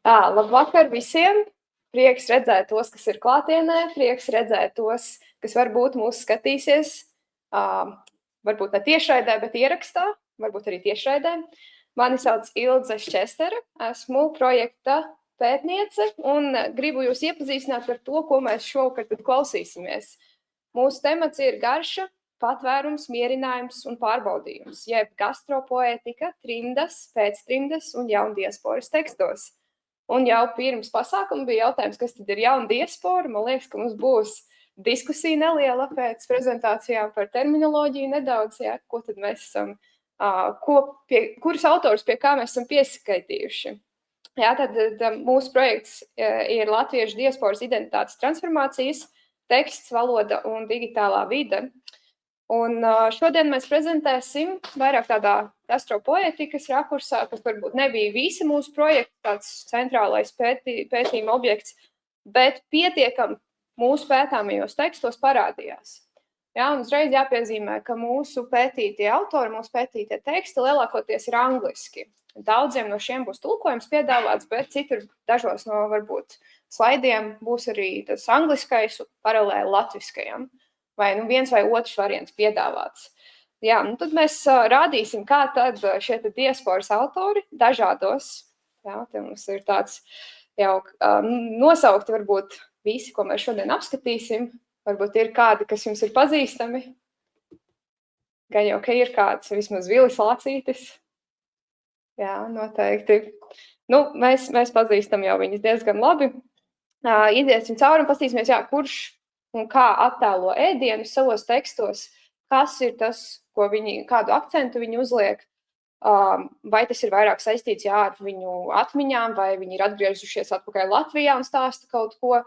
Labvakar visiem! Prieks redzēt tos, kas ir klātienē, prieks redzēt tos, kas varbūt mūs skatīsies, varbūt ne tiešraidē, bet ierakstā, varbūt arī tiešraidē. Mani sauc Ilze Šķestere, esmu projekta pētniece un gribu jūs iepazīstināt ar to, ko mēs šovakar klausīsimies. Mūsu temats ir garša, patvērums, mierinājums un pārbaudījums, jeb gastropoētika, trimdas, pēctrimdas un jaundiasporas tekstos. Un jau pirms pasākuma bija jautājums, kas tad ir jauna diaspora. Man liekas, ka mums būs diskusija neliela pēc prezentācijām par terminoloģiju nedaudz, jā, ko tad mēs esam, kurus autors pie kā mēs esam pieskaitījuši. Jā, tad mūsu projekts ir Latviešu diasporas identitātes transformācijas, teksts, valoda un digitālā vide. Un šodien mēs prezentēsim vairāk tādā gastropoētikas rakursā, kas varbūt nebija visa mūsu projekta tāds centrālais pētījuma objekts, bet pietiekam mūsu pētāmajos tekstos parādījās. Jā, un uzreiz jāpiezīmē, ka mūsu pētītie autori, mūsu pētītie teksti lielākoties ir angliski. Daudziem no šiem būs tulkojums piedāvāts, bet citur dažos no varbūt slaidiem būs arī tas angliskais paralēli latviskajam. Vai viens vai otrs variants piedāvāts. Jā, tad mēs rādīsim, kā tad šie diasporas autori dažādos, jā, te mums ir tāds jau nosaukti varbūt visi, ko mēs šodien apskatīsim, varbūt ir kādi, kas jums ir pazīstami, gan jau, ka ir kāds vismaz Vilis Lacītis, jā, noteikti. Mēs pazīstam jau viņus diezgan labi, iziesim cauri un pastīsimies, jā, kurš un kā attēlo ēdienu savos tekstos, kas ir tas, kādu akcentu viņi uzliek, vai tas ir vairāk saistīts ar viņu atmiņām, vai viņi ir atgriezušies atpakaļ Latvijā un stāsta kaut ko,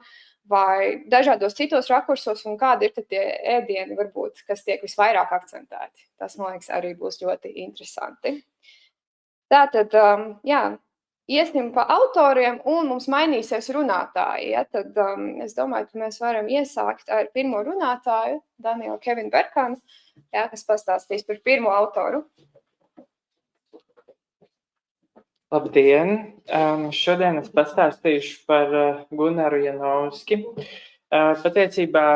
vai dažādos citos rakursos, un kādi ir tie ēdieni, varbūt, kas tiek visvairāk akcentēti. Tas, man liekas, arī būs ļoti interesanti. Tātad, jā, iesim pa autoriem, un mums mainīsies runātāji. Ja? Tad es domāju, ka mēs varam iesākt ar pirmo runātāju, Danielu Kevinu Berkanu, ja, kas pastāstīs par pirmo autoru. Labdien! Šodien es pastāstīšu par Gunaru Janovski. Patiecībā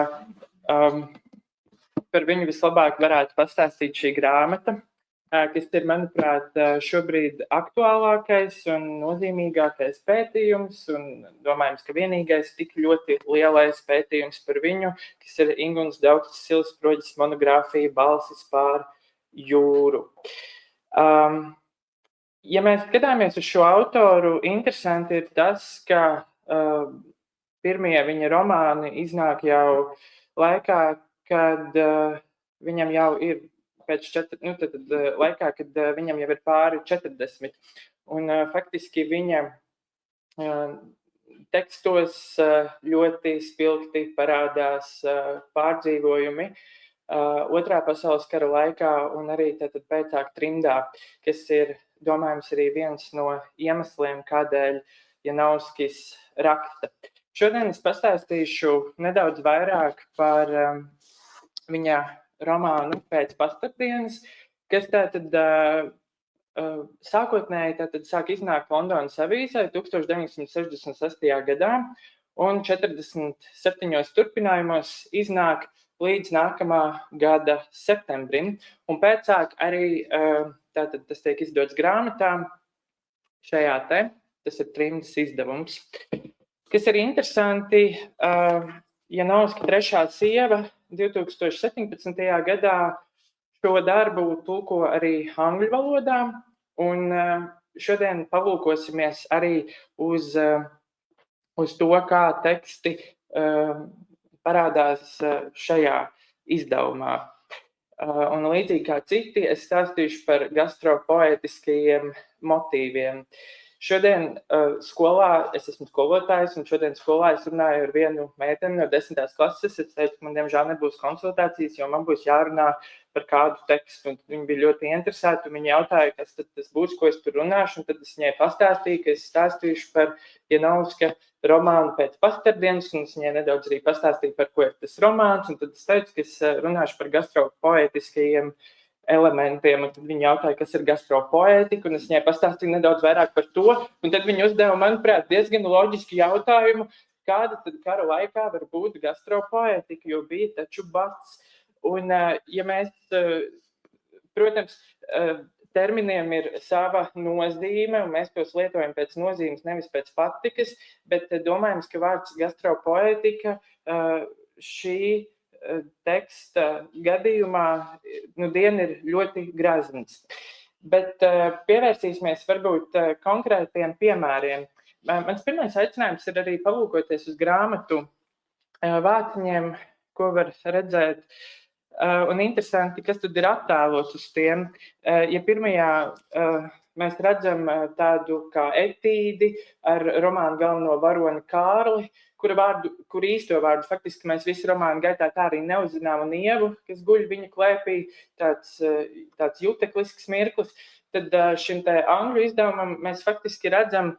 par viņu vislabāk varētu pastāstīt šī grāmata, kas ir, manuprāt, šobrīd aktuālākais un nozīmīgākais pētījums, un domājams, ka vienīgais tik ļoti lielais pētījums par viņu, kas ir Inguns Daugtas Silsproģis monogrāfija Balsis pār jūru. Ja mēs skatāmies uz šo autoru, interesanti ir tas, ka pirmie viņa romāni iznāk jau laikā, kad viņam jau ir laikā, kad viņam jau ir pāri 40. Un faktiski viņa tekstos ļoti spilgti parādās pārdzīvojumi Otrā pasaules kara laikā un arī pēcāk trimdā, kas ir, domājams, arī viens no iemesliem, kādēļ Janovskis raksta. Šodien es pastāstīšu nedaudz vairāk par viņa romānu Pēc pastardienas, kas tātad sākotnēji sāk iznākt Londonas avīzē 1966. gadā un 47 turpinājumos iznāk līdz nākamā gada septembrim. Un pēcāk arī tātad tas tiek izdots grāmatā šajā tas ir trimdas izdevums. Kas ir interesanti, Janovska trešā sieva 2017. gadā šo darbu tulko arī angļu valodā, un šodien palūkosimies arī uz to, kā teksti parādās šajā izdevumā. Un līdzīgi kā citi, es stāstīšu par gastropoētiskajiem motīviem. Šodien skolā, es esmu skolotājs, un šodien skolā es runāju ar vienu meiteni no 10. klases. Es teicu, ka man diemžēl nebūs konsultācijas, jo man būs jārunā par kādu tekstu. Un viņa bija ļoti interesēta, un viņa jautāja, kas tad tas būs, ko es tur runāšu. Un tad es viņai pastāstīju, ka es stāstīšu par Janovska romānu Pēc pastardienas, un es viņai nedaudz arī pastāstīju, par ko ir tas romāns. Un tad es teicu, ka es runāšu par gastropoētiskajiem elementiem, un tad viņi jautāja, kas ir gastropoētika, un es viņai pastāstīju nedaudz vairāk par to, un tad viņi uzdeva, manuprāt, diezgan loģisku jautājumu, kāda tad kara laikā var būt gastropoētika, jo bija taču bats. Un, ja mēs, protams, terminiem ir sava nozīme, un mēs tos lietojam pēc nozīmes, nevis pēc patikas, bet domājams, ka vārds gastropoētika šī teksta gadījumā dien ir ļoti grazns. Bet pievērsīsimies varbūt konkrētiem piemēriem. Mans pirmais aicinājums ir arī palūkoties uz grāmatu vāciņiem, ko var redzēt. Un interesanti, kas tad ir attēlots uz tiem. Ja pirmajā mēs redzam tādu kā etīdi ar romānu galveno varoni Kārli, kur īsto vārdu faktiski mēs visu romānu gaitā tā arī neuzzinām, un Ievu, kas guļ viņa klēpī, tāds juteklisks mirklis, tad šim te angļu izdevumam mēs faktiski redzam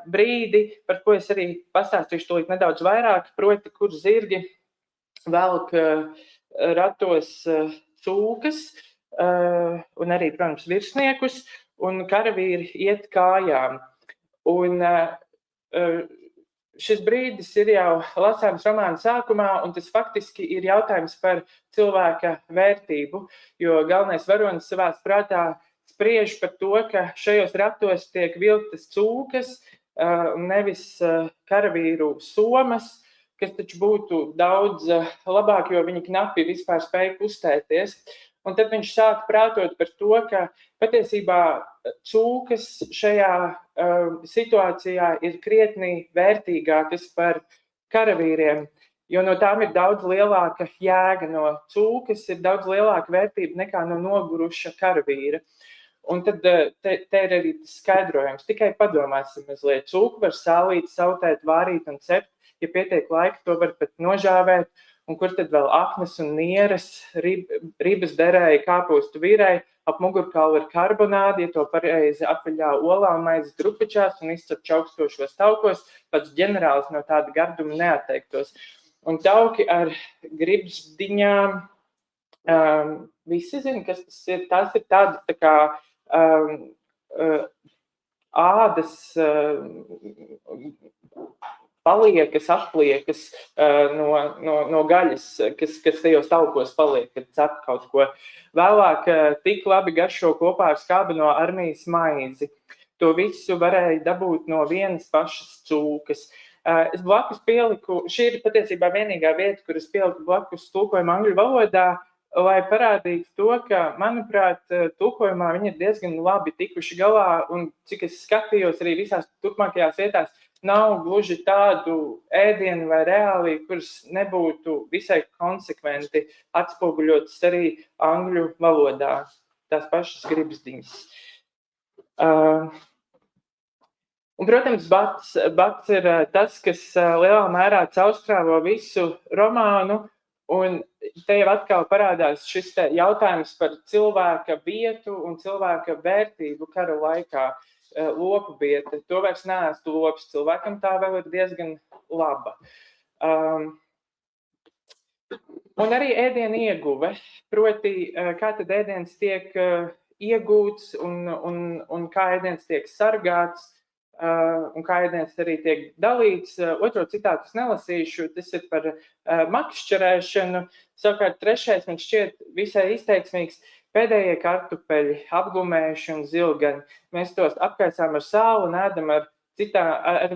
brīdi, par ko es arī pastāstīšu tūlīt nedaudz vairāk, proti, kur zirgi velk ratos cūkas un arī, protams, virsniekus, un karavīri iet kājām. Un šis brīdis ir jau lasāms romāna sākumā, un tas faktiski ir jautājums par cilvēka vērtību, jo galvenais varonis savās prātā spriež par to, ka šajos ratos tiek vilktas cūkas, nevis karavīru somas, kas taču būtu daudz labāk, jo viņi knapi vispār spēja kustēties. Un tad viņš sāk prātot par to, ka patiesībā cūkas šajā situācijā ir krietni vērtīgākas par karavīriem, jo no tām ir daudz lielāka jēga. No cūkas ir daudz lielāka vērtība nekā no noguruša karavīra. Un tad te ir arī tas skaidrojums. Tikai padomāsim mazliet. Cūku var sālīt, sautēt, vārīt un cept. Ja pietiek laika, to var pat nožāvēt. Un kur tad vēl aknas un nieres, ribas derēja, kāpostu virēja, ap mugurkaulu ir karbonādi, ja to pareizi apveļā olā un maizes drupačās un izcep čaukstošos taukos, pats ģenerālis no tāda garduma neatteiktos. Un tauki ar gribsdiņām, visi zina, kas tas ir. Tās ir tādas tā kā ādas paliekas, atpliekas no gaļas, kas tajos taukos paliek, kad cep kaut ko. Vēlāk tik labi garšo kopā ar skābeno armijas maizi. To visu varēja dabūt no vienas pašas cūkas. Es blakus pieliku, šī ir patiesībā vienīgā vieta, kur es pieliku blakus tulkojumu angļu valodā, lai parādītu to, ka, manuprāt, tulkojumā viņi ir diezgan labi tikuši galā, un cik es skatījos arī visās turpmākajās vietās, nav gluži tādu ēdienu vai reāli, kuras nebūtu visai konsekventi atspoguļotas arī angļu valodā. Tās pašas gribsdiņas. Un, protams, bats ir tas, kas lielā mērā caurstrāvo visu romānu, un te jau atkal parādās šis jautājums par cilvēka vietu un cilvēka vērtību kara laikā. Lopu biete. To vairs neēstu lops. Cilvēkam tā vēl ir diezgan laba. Un arī ēdienu ieguve. Proti, kā tad ēdiens tiek iegūts un kā ēdiens tiek sargāts un kā ēdiens arī tiek dalīts. Otro citātu es nelasīšu, tas ir par makšķerēšanu. Savukārt trešais man šķiet visai izteiksmīgs. Pēdējie kartupeļi, apgumējuši un zilgani. Mēs tos apkaisām ar sālu un ēdam ar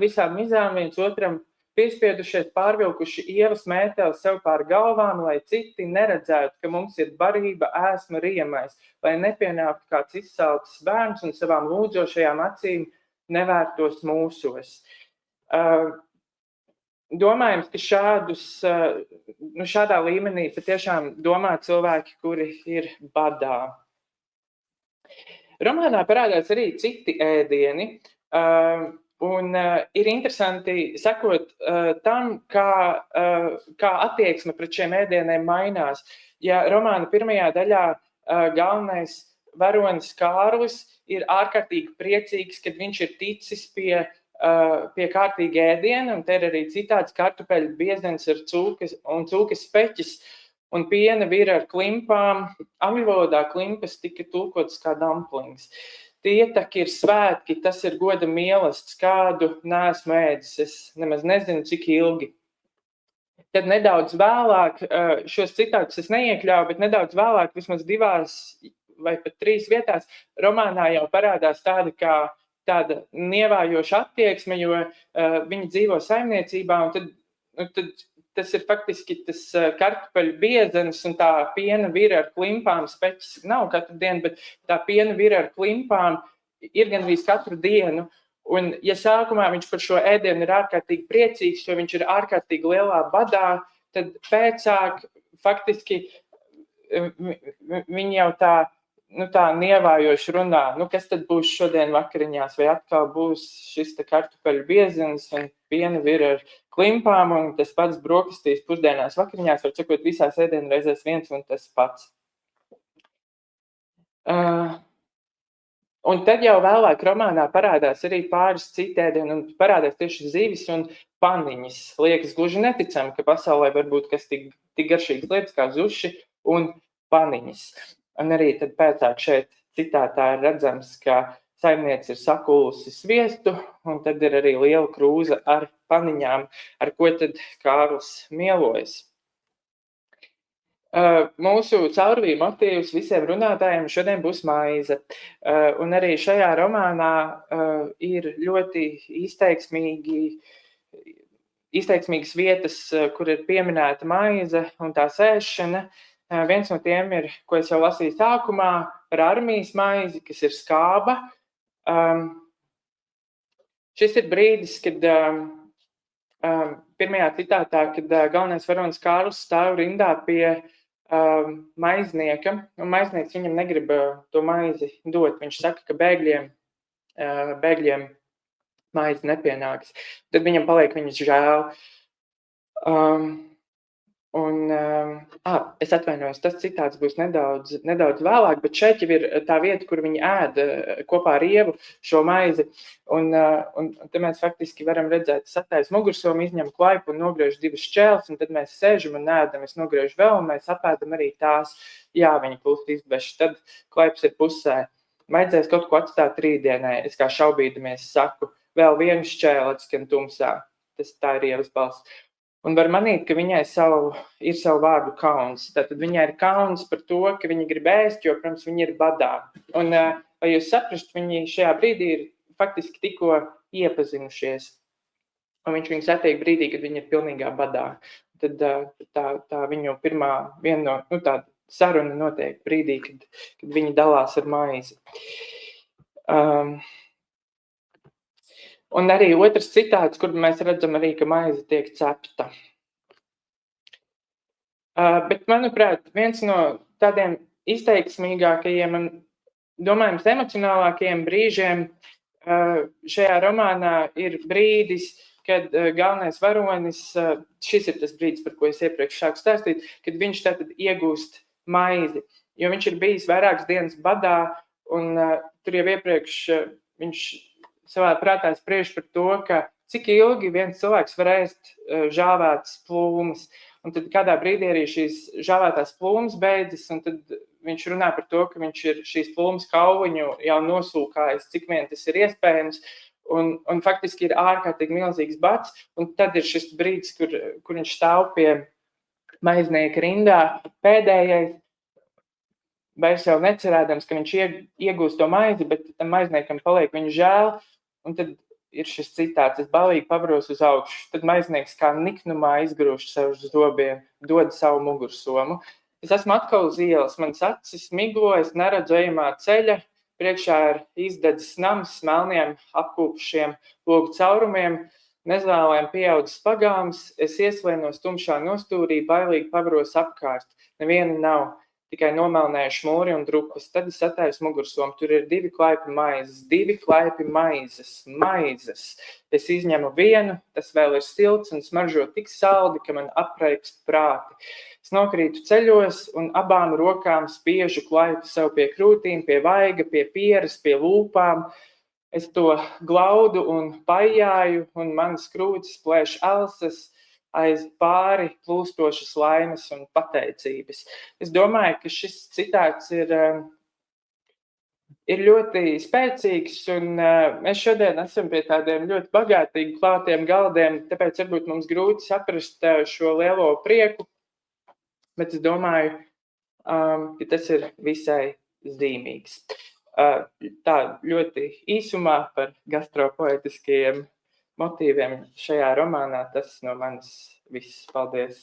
visām mizām, viens otram piespiedušies, pārvilkuši ievas mēteli sev pār galvām, lai citi neredzētu, ka mums ir barība, ēsma, riemais, lai nepienāktu kāds izsalcis bērns un savām lūdzošajām acīm nevērtos mūsos. Domājams, ka šādā līmenī patiešām domā cilvēki, kuri ir badā. Romānā parādās arī citi ēdieni, un ir interesanti sekot tam, kā attieksme pret šiem ēdieniem mainās. Ja romāna pirmajā daļā galvenais varonis Kārlis ir ārkārtīgi priecīgs, kad viņš ir ticis pie kārtīga ēdiena, un te ir arī citāds kartupeļu biezens ar cūkas speķis. un piena vira ar klimpām. Angļu valodā klimpas tika tulkotas kā dumplings. Tie tak ir svētki, tas ir goda mielasts, kādu neesmu ēdis. Es nemaz nezinu, cik ilgi. Tad nedaudz vēlāk, šos citātus es neiekļauju, bet nedaudz vēlāk, vismaz 2 vai pat 3 vietās, romānā jau parādās tāda nievājoša attieksme, jo viņi dzīvo saimniecībā, un tad tas ir faktiski tas kartupeļu biezens, un tā piena vira ar klimpām, speķis nav katru dienu, bet tā piena vira ar klimpām ir gandrīz katru dienu. Un, ja sākumā viņš par šo ēdienu ir ārkārtīgi priecīgs, jo viņš ir ārkārtīgi lielā badā, tad pēcāk faktiski viņi jau tā nievājoši runā, kas tad būs šodien vakariņās, vai atkal būs šis kartupeļu biezens un piena vira ar klimpām, un tas pats brokastīs pusdienās vakariņās, var sakot, visās ēdienreizēs viens un tas pats. Un tad jau vēlāk romānā parādās arī pāris citēdieni, un parādās tieši zivis un paniņas. Liekas gluži neticami, ka pasaulē var būt kas tik garšīgas lietas kā zuši un paniņas. Un arī tad pēcāk šeit citātā ir redzams, ka saimniece ir sakulusi sviestu, un tad ir arī liela krūze ar paniņām, ar ko tad Kārlis mielojas. Mūsu caurvīja motīvs visiem runātājiem šodien būs maize. Un arī šajā romānā ir ļoti izteiksmīgas vietas, kur ir pieminēta maize un tā ēšana. Viens no tiem ir, ko es jau lasīju sākumā, par armijas maizi, kas ir skāba. Šis ir brīdis, kad pirmajā citātā, kad galvenais varonis Kārlis stāv rindā pie maiznieka, un maiznieks viņam negrib to maizi dot. Viņš saka, ka bēgļiem maizi nepienāks. Tad viņam paliek viņas žēl. Es atvainojos, tas citāts būs nedaudz vēlāk, bet šeit jau ir tā vieta, kur viņi ēd kopā ar Ievu šo maizi. Un te mēs faktiski varam redzēt, sataiz mugursomu, izņem klaipu un nogriež 2 šķēles, un tad mēs sēžam un ēdam, es nogriežu vēl, un mēs apēdam arī tās. Jā, viņi plūst izbeši, tad klaips ir pusē. Vajadzēs kaut ko atstāt rītdienai, es kā šaubīdamies saku, vēl 1 šķēle atskan tumsā. Tā ir Ievas balss. Un var manīt, ka viņai ir savu vārdu kauns. Tātad viņai ir kauns par to, ka viņi grib ēst, jo, protams, viņi ir badā. Un, lai jūs saprast, viņi šajā brīdī ir faktiski tikko iepazinušies. Un viņš viņu satiek brīdī, kad viņi ir pilnīgā badā. Tad tā viņu viena no tāda saruna notiek brīdī, kad viņi dalās ar maizi. Un arī otrs citāts, kur mēs redzam arī, ka maize tiek cepta. Bet, manuprāt, viens no tādiem izteiksmīgākajiem un, domājams, emocionālākajiem brīžiem šajā romānā ir brīdis, kad galvenais varonis, šis ir tas brīdis, par ko es iepriekš sāku stāstīt, kad viņš tātad iegūst maizi, jo viņš ir bijis vairākas dienas badā, un tur jau iepriekš viņš savā prātā spriež par to, ka cik ilgi viens cilvēks var ēst žāvētas plūmes. Un tad kādā brīdī arī šīs žāvētās plūmes beidzas, un tad viņš runā par to, ka viņš ir šīs plūmes kauliņu jau nosūkājis, cik vien tas ir iespējams, un faktiski ir ārkārtīgi milzīgs bats, un tad ir šis brīdis, kur viņš stāv pie maiznieka rindā, pēdējais, vairs jau necerēdams, ka viņš iegūst to maizi, bet tam maizniekam paliek viņu žēl, un tad ir šis citāts, es balīgi pavaros uz augšu, tad maiznieks kā niknumā izgrūž sev uz zobiem, dod savu mugursomu. Es esmu atkal uz ielas, mans acis miglo, es neredzu ejamā ceļa, priekšā ir izdedzis nams, melniem apkūpušiem logu caurumiem, nezālēm pieaudzis pagāms, es ieslienos tumšā nostūrī, bailīgi pavaros apkārt, neviena nav. Tikai nomelnējuši mūri un drupas. Tad es atēju mugursomu. Tur ir 2 klaipi maizes, 2 klaipi maizes. Es izņemu vienu, tas vēl ir silts un smaržo tik saldi, ka man apreikst prāti. Es nokrītu ceļos un abām rokām spiežu klaipu sev pie krūtīm, pie vaiga, pie pieres, pie lūpām. Es to glaudu un pajāju, un manas krūtis plēš alsas. aiz pāri plūstošas laimes un pateicības. Es domāju, ka šis citāts ir ļoti spēcīgs, un mēs šodien esam pie tādiem ļoti bagātīgi klātiem galdiem, tāpēc varbūt mums grūti saprast šo lielo prieku, bet es domāju, ka tas ir visai zīmīgs. Tā ļoti īsumā par gastropoetiskajiem motīviem šajā romānā, tas no manis viss. Paldies!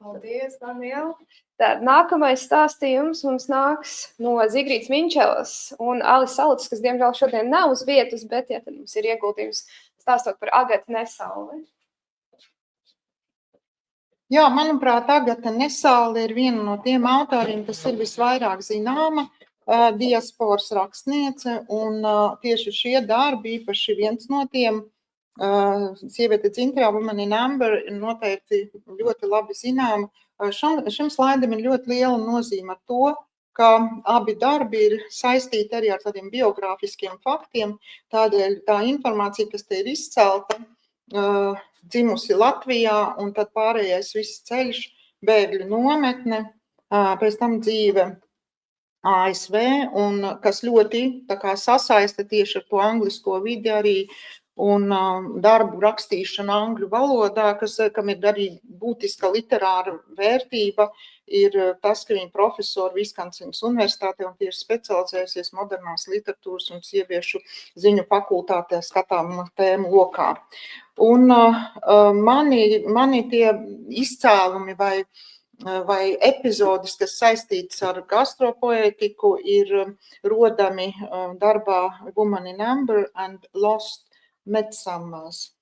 Paldies, Daniela! Tad nākamais stāstījums mums nāks no Zigrītas Minčelas un Alis Saluts, kas diemžēl šodien nav uz vietas, bet ja, tad mums ir ieguldījums stāstot par Agatu Nesauli. Jā, manuprāt, Agata Nesaule ir viena no tiem autoriem, kas ir visvairāk zināma diasporas rakstniece, un tieši šie darbi, īpaši viens no tiem, Sieviete dzintrā, Woman in Amber, ir noteikti ļoti labi zināma. Šim slaidam ir ļoti liela nozīme ar to, ka abi darbi ir saistīti arī ar tādiem biogrāfiskiem faktiem, tādēļ tā informācija, kas te ir izcelta, dzimusi Latvijā, un tad pārējais viss ceļš, bēgļu nometne, pēc tam dzīve ASV, un kas ļoti tā kā sasaista tieši ar to anglisko vidi arī, un darbu rakstīšana angļu valodā, kam ir arī būtiska literāra vērtība, ir tas, ka viņa profesori Viskansinas universitātē un tieši specializējusies modernās literatūras un sieviešu ziņu fakultātē skatām tēmu lokā. Un mani tie izcēlumi vai epizodes, kas saistītas ar gastropoētiku, ir rodami darbā Woman in Amber and Lost Medsummers.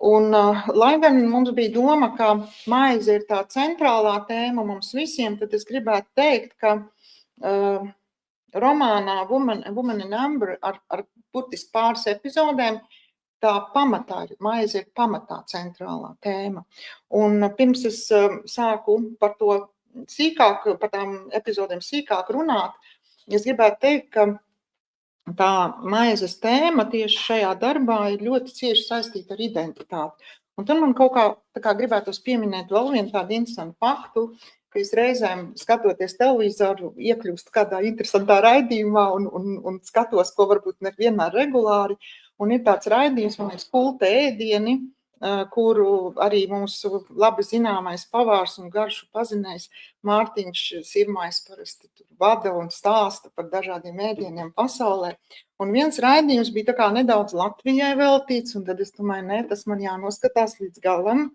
Un, lai gan mums bija doma, ka maize ir tā centrālā tēma mums visiem, tad es gribētu teikt, ka romānā Woman in Amber ar burtiski pāris epizodēm tā pamatā ir, maize ir pamatā centrālā tēma. Un pirms es sāku par to sīkāk, par tām epizodēm sīkāk runāt, es gribētu teikt, ka tā maizes tēma tieši šajā darbā ir ļoti cieši saistīta ar identitāti. Un tad man kaut kā gribētos pieminēt vēl vienu tādu interesantu faktu, ka es reizēm skatoties televizoru iekļūst kādā interesantā raidījumā un skatos, ko varbūt nevienmēr regulāri. Un ir tāds raidījums, man ir Kulta ēdieni, kuru arī mūsu labi zināmais pavārs un garšu pazinējs Mārtiņš Sirmais parasti vada un stāsta par dažādiem ēdieniem pasaulē. Un viens raidījums bija tā kā nedaudz Latvijai veltīts, un tad es domāju, tas man jānoskatās līdz galam.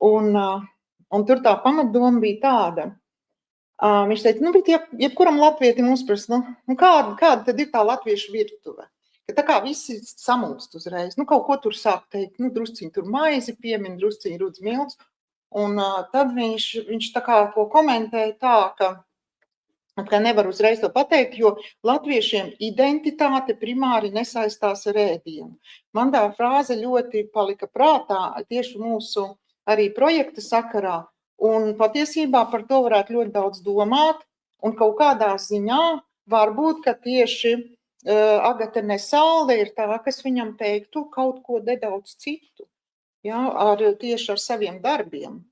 Un tur tā pamatdoma bija tāda. Viņš teica, bet jebkuram latvietim uzprast, kāda tad ir tā latviešu virtuve? Ka tā kā visi samulst uzreiz, kaut ko tur sāk teikt, drusciņi tur maizi piemin, drusciņi rudz milts, un tad viņš tā kā to komentēja tā, ka nevar uzreiz to pateikt, jo latviešiem identitāte primāri nesaistās ar ēdienu. Man tā frāze ļoti palika prātā tieši mūsu arī projekta sakarā, un patiesībā par to varētu ļoti daudz domāt, un kaut kādā ziņā varbūt, ka tieši Agata Nesaule ir tā, kas viņam teiktu kaut ko nedaudz citu, tieši ar saviem darbiem.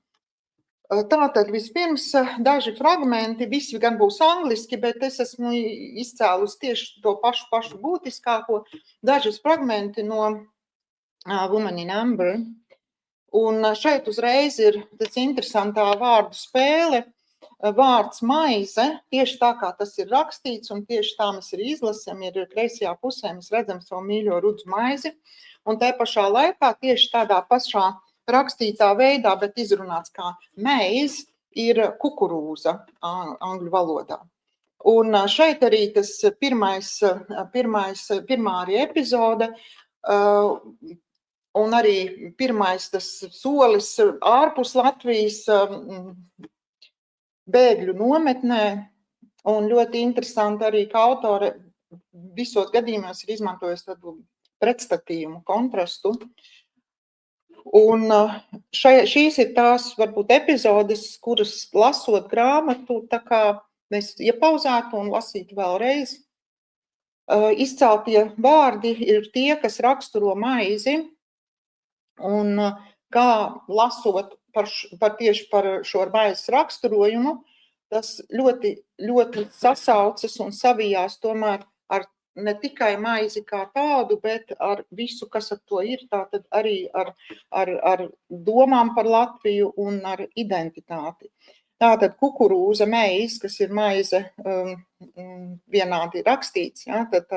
Tātad vispirms daži fragmenti, visi gan būs angliski, bet es esmu izcēlus tieši to pašu būtiskāko, daži fragmenti no Woman in Amber. Un šeit uzreiz ir tas interesantā vārdu spēle, vārds maize, tieši tā kā tas ir rakstīts, un tieši tā mēs arī izlasam, ir kreisajā pusē, mēs redzam savu mīļo rudzu maizi, un te pašā laikā tieši tādā pašā rakstītā veidā, bet izrunāts kā maize, ir kukurūza angļu valodā. Un šeit arī tas pirmā arī epizode, un arī pirmais tas solis ārpus Latvijas bēgļu nometnē, un ļoti interesanti arī, ka autore visos gadījumos ir izmantojusi tādu pretstatījumu, kontrastu. Un šīs ir tās, varbūt, epizodes, kuras lasot grāmatu, tā kā mēs iepauzētu un lasītu vēlreiz, izceltie vārdi ir tie, kas raksturo maizi, un kā lasot tieši par šo maizes raksturojumu, tas ļoti, ļoti sasaucas un savijās tomēr ar ne tikai maizi kā tādu, bet ar visu, kas ar to ir, tātad arī ar domām par Latviju un ar identitāti. Tātad kukurūza maize, kas ir maize vienādi rakstīts, ja, tad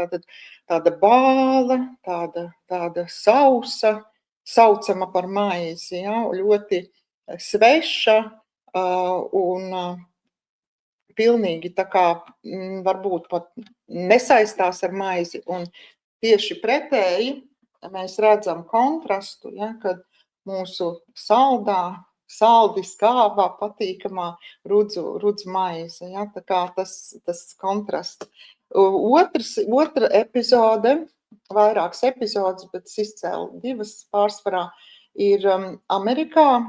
tāda bāla, tāda sausa, saucama par maizi, ja, ļoti sveša un pilnīgi tā kā varbūt pat nesaistās ar maizi. Un tieši pretēji mēs redzam kontrastu, ja, kad mūsu saldi skābā, patīkamā rudzu maize. Ja, tā kā tas kontrasts. Otra epizode, vairākas epizodes, bet es izcēlu 2 pārsvarā, ir Amerikā,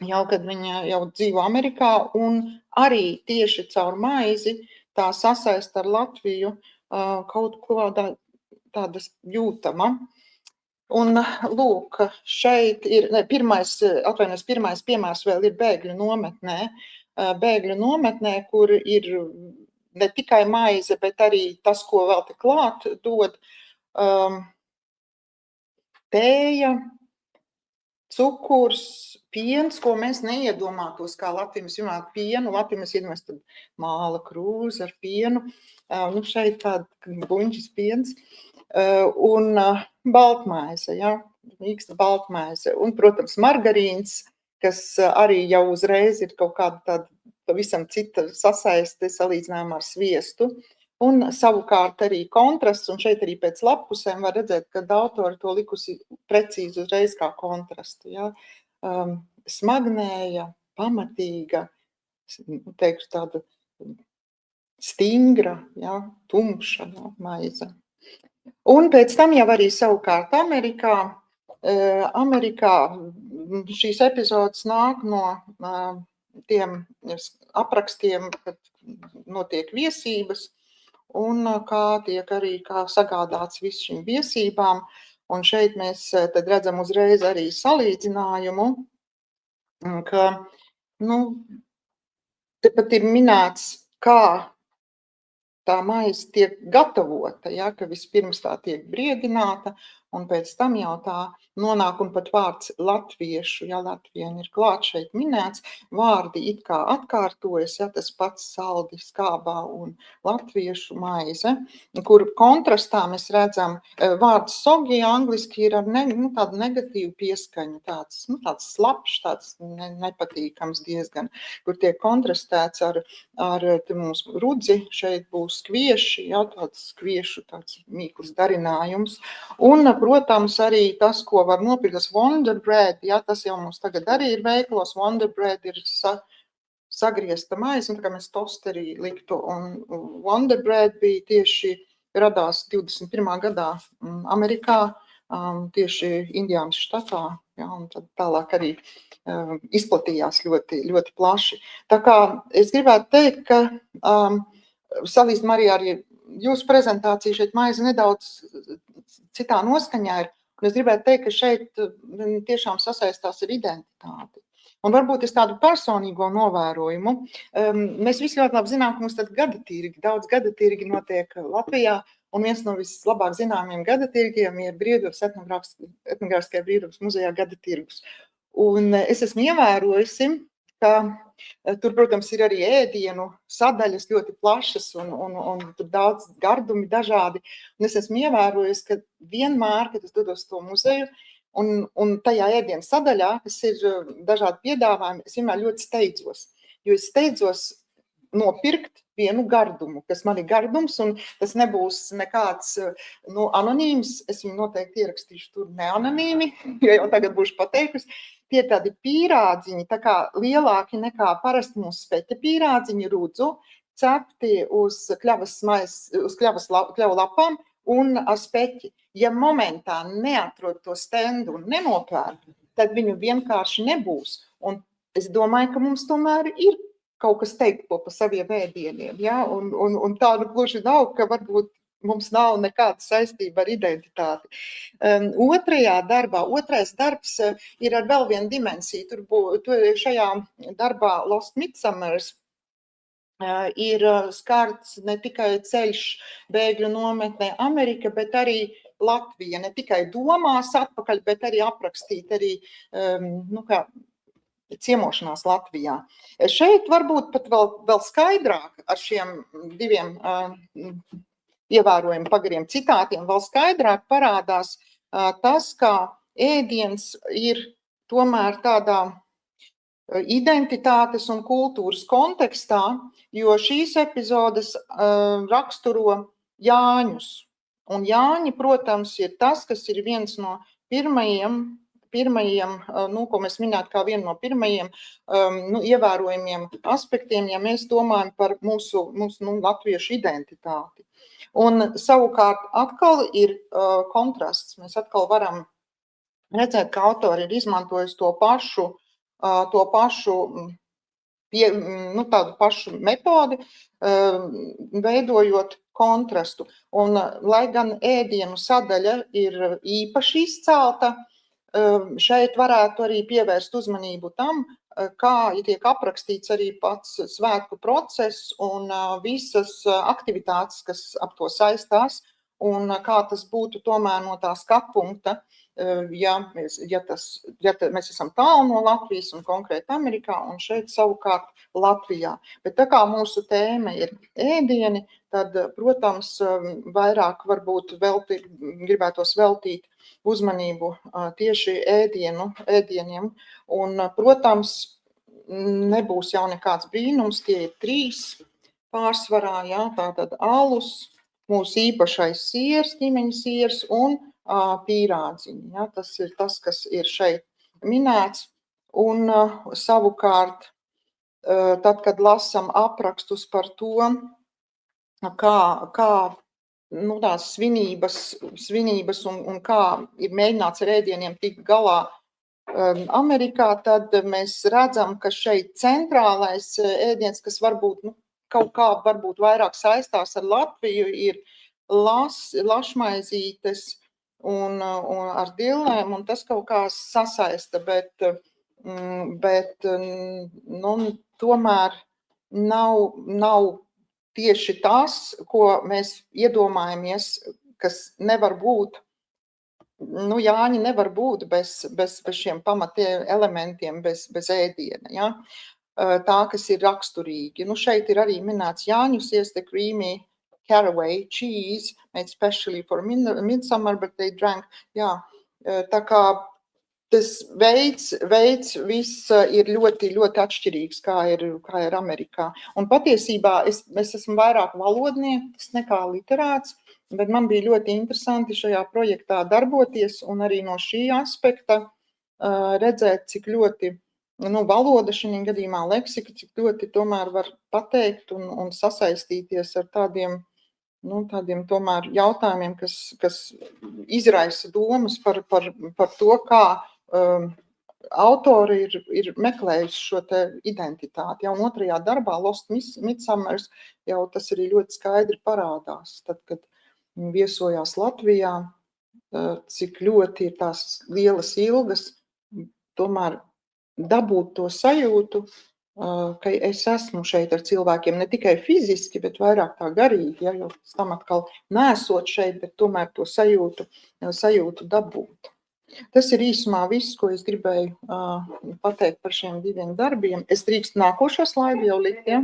jau kad viņa jau dzīvo Amerikā, un arī tieši caur maizi tā sasaista ar Latviju kaut ko tādas jūtama. Un lūk, šeit ir, pirmais piemērs vēl ir bēgļu nometnē. Bēgļu nometnē, kur ir ne tikai maize, bet arī tas, ko vēl te klāt dod, tēja, cukurs, piens, ko mēs neiedomātos, kā Latvijā mēs runājam pienu. Latvijā mēs iedomājamies tad māla krūze ar pienu. Nu, šeit tāda buņķis piens. Un baltmaize, ja, mīksta baltmaize. Un, protams, margarīns, kas arī jau uzreiz ir kaut kāda tāda pavisam cita sasaiste salīdzinājumā ar sviestu. Un savukārt arī kontrasts, un šeit arī pēc lappusēm var redzēt, ka autori to likusi precīzi uzreiz kā kontrastu. Ja. Smagnēja, pamatīga, teikšu tāda stingra, ja, tumša, ja, maize. Un pēc tam jau arī savukārt Amerikā šīs epizodes nāk no tiem aprakstiem, kad notiek viesības, un kā tiek arī sagādāts viss šīm viesībām. Un šeit mēs tad redzam uzreiz arī salīdzinājumu, ka, te pat ir minēts, kā tā maize tiek gatavota, ja, ka vispirms tā tiek briedināta, un pēc tam jau tā nonāk, un pat vārds latviešu, ja Latvien ir klāt šeit minēts, vārdi it kā atkārtojas, ja tas pats saldi skābā un latviešu maize, kur kontrastā mēs redzam vārds sogi angliski ir ar tādu negatīvu pieskaņu, tāds slapšs, tāds nepatīkams diezgan, kur tiek kontrastēts ar mums rudzi, šeit būs kvieši, ja, tāds kviešu tāds mīkls darinājums, un, protams, arī tas, ko var nopirkt, tas Wonder Bread, ja, tas jau mums tagad arī ir veiklos, Wonder Bread ir sagriezta maize, un tā kā mēs tosterī liktu, un Wonder Bread bija tieši radās 21. gadā Amerikā, tieši Indiānas štatā, ja, un tad tālāk arī izplatījās ļoti, ļoti plaši. Tā kā es gribētu teikt, ka salīdzinām arī jūsu prezentācija šeit maize nedaudz citā noskaņā ir, un es gribētu teikt, ka šeit tiešām sasaistās ar identitāti. Un varbūt es tādu personīgo novērojumu. Mēs visi ļoti labi zinām, ka mums tad gadatirgi, daudz gadatirgi notiek Latvijā, un viens no vislabāk zināmiem gadatirgiem ir Brieduvas etnogrāfiskajā Brieduvas muzejā gadatirgus. Un es esmu ievērojusi, ka tur, protams, ir arī ēdienu sadaļas ļoti plašas un tur daudz gardumi dažādi. Un es esmu ievērojusi, ka vienmēr, kad es dodos to muzeju, un tajā ēdienu sadaļā, kas ir dažādi piedāvājumi, es vienmēr ļoti steidzos. Jo es steidzos nopirkt vienu gardumu, kas man ir gardums, un tas nebūs nekāds anonīms. Es viņu noteikti ierakstīšu tur neanonīmi, jo jau tagad būšu pateikusi. Tie ir tādi pīrādziņi, tā kā lielāki nekā parasti mūsu speķa pīrādziņi rudzu, cepti uz kļavas lapām un ar speķi. Ja momentā neatrod to stendu un nenopērk, tad viņu vienkārši nebūs. Un es domāju, ka mums tomēr ir kaut kas teikt par saviem ēdieniem, ja? Un tādu gluži nav, ka varbūt mums nav nekāda saistība ar identitāti. Otrais darbs ir ar vēl vienu dimensiju. Tur šajā darbā Lost Midsummers ir skarts ne tikai ceļš bēgļu nometnē Amerika, bet arī Latvija. Ne tikai domās atpakaļ, bet arī aprakstīt arī ciemošanās Latvijā. Šeit varbūt pat vēl skaidrāk ar šiem diviem ievērojami pagariem citātiem, vēl skaidrāk parādās tas, kā ēdiens ir tomēr tādā identitātes un kultūras kontekstā, jo šīs epizodes raksturo Jāņus. Un Jāņi, protams, ir tas, kas ir viens no pirmajiem, ko mēs minētu kā vienu no pirmajiem ievērojumiem aspektiem, ja mēs domājam par mūsu latviešu identitāti. Un savukārt atkal ir kontrasts. Mēs atkal varam redzēt, ka autori ir izmantojis tādu pašu metodi, veidojot kontrastu. Un, lai gan ēdienu sadaļa ir īpaši izcelta, šeit varētu arī pievērst uzmanību tam, kā tiek aprakstīts arī pats svētku process un visas aktivitātes, kas ap to saistās, un kā tas būtu tomēr no tā skatpunkta, ja mēs esam tālu no Latvijas un konkrēti Amerikā, un šeit savukārt Latvijā. Bet tā kā mūsu tēma ir ēdieni, tad, protams, vairāk varbūt gribētos veltīt uzmanību tieši ēdieniem. Un, protams, nebūs jau nekāds brīnums, tie ir 3 pārsvarā, jā, tātad alus, mūsu īpašais siers, ķīmeņa siers un pīrādziņi. Ja, tas ir tas, kas ir šeit minēts. Un savukārt, tad, kad lasam aprakstus par to, kā tās svinības un kā ir mēģināts ar ēdieniem tikt galā Amerikā, tad mēs redzam, ka šeit centrālais ēdiens, kas varbūt kaut kā varbūt vairāk saistās ar Latviju, ir lašmaizītes un ar dillēm, un tas kaut kā sasaista, bet tomēr nav tieši tas, ko mēs iedomājamies, kas nevar būt. Jāņi nevar būt bez šiem pamatiem elementiem, bez ēdiena, ja? Tā, kas ir raksturīgi. Šeit ir arī minēts Jāņu siers, the creamy caraway cheese, made specially for midsummer, but they drank. Jā, tā kā tas veids viss ir ļoti, ļoti atšķirīgs, kā ir Amerikā. Un patiesībā es esmu vairāk valodnieks nekā literāts, bet man bija ļoti interesanti šajā projektā darboties un arī no šī aspekta redzēt, cik ļoti valoda šajā gadījumā leksika, cik ļoti tomēr var pateikt un sasaistīties ar tādiem tomēr jautājumiem, kas izraisa domas par to, kā autori ir meklējuši šo te identitāti. Jau 2. darbā, Lost Midsummers, jau tas arī ļoti skaidri parādās. Tad, kad viesojās Latvijā, cik ļoti ir tās lielas ilgas, tomēr dabūt to sajūtu, ka es esmu šeit ar cilvēkiem ne tikai fiziski, bet vairāk tā garīgi, ja, jo tam atkal nesot šeit, bet tomēr to sajūtu dabūt. Tas ir īsumā viss, ko es gribēju pateikt par šiem 2 darbiem. Es drīkst nākošo slaidu jau likt, ja?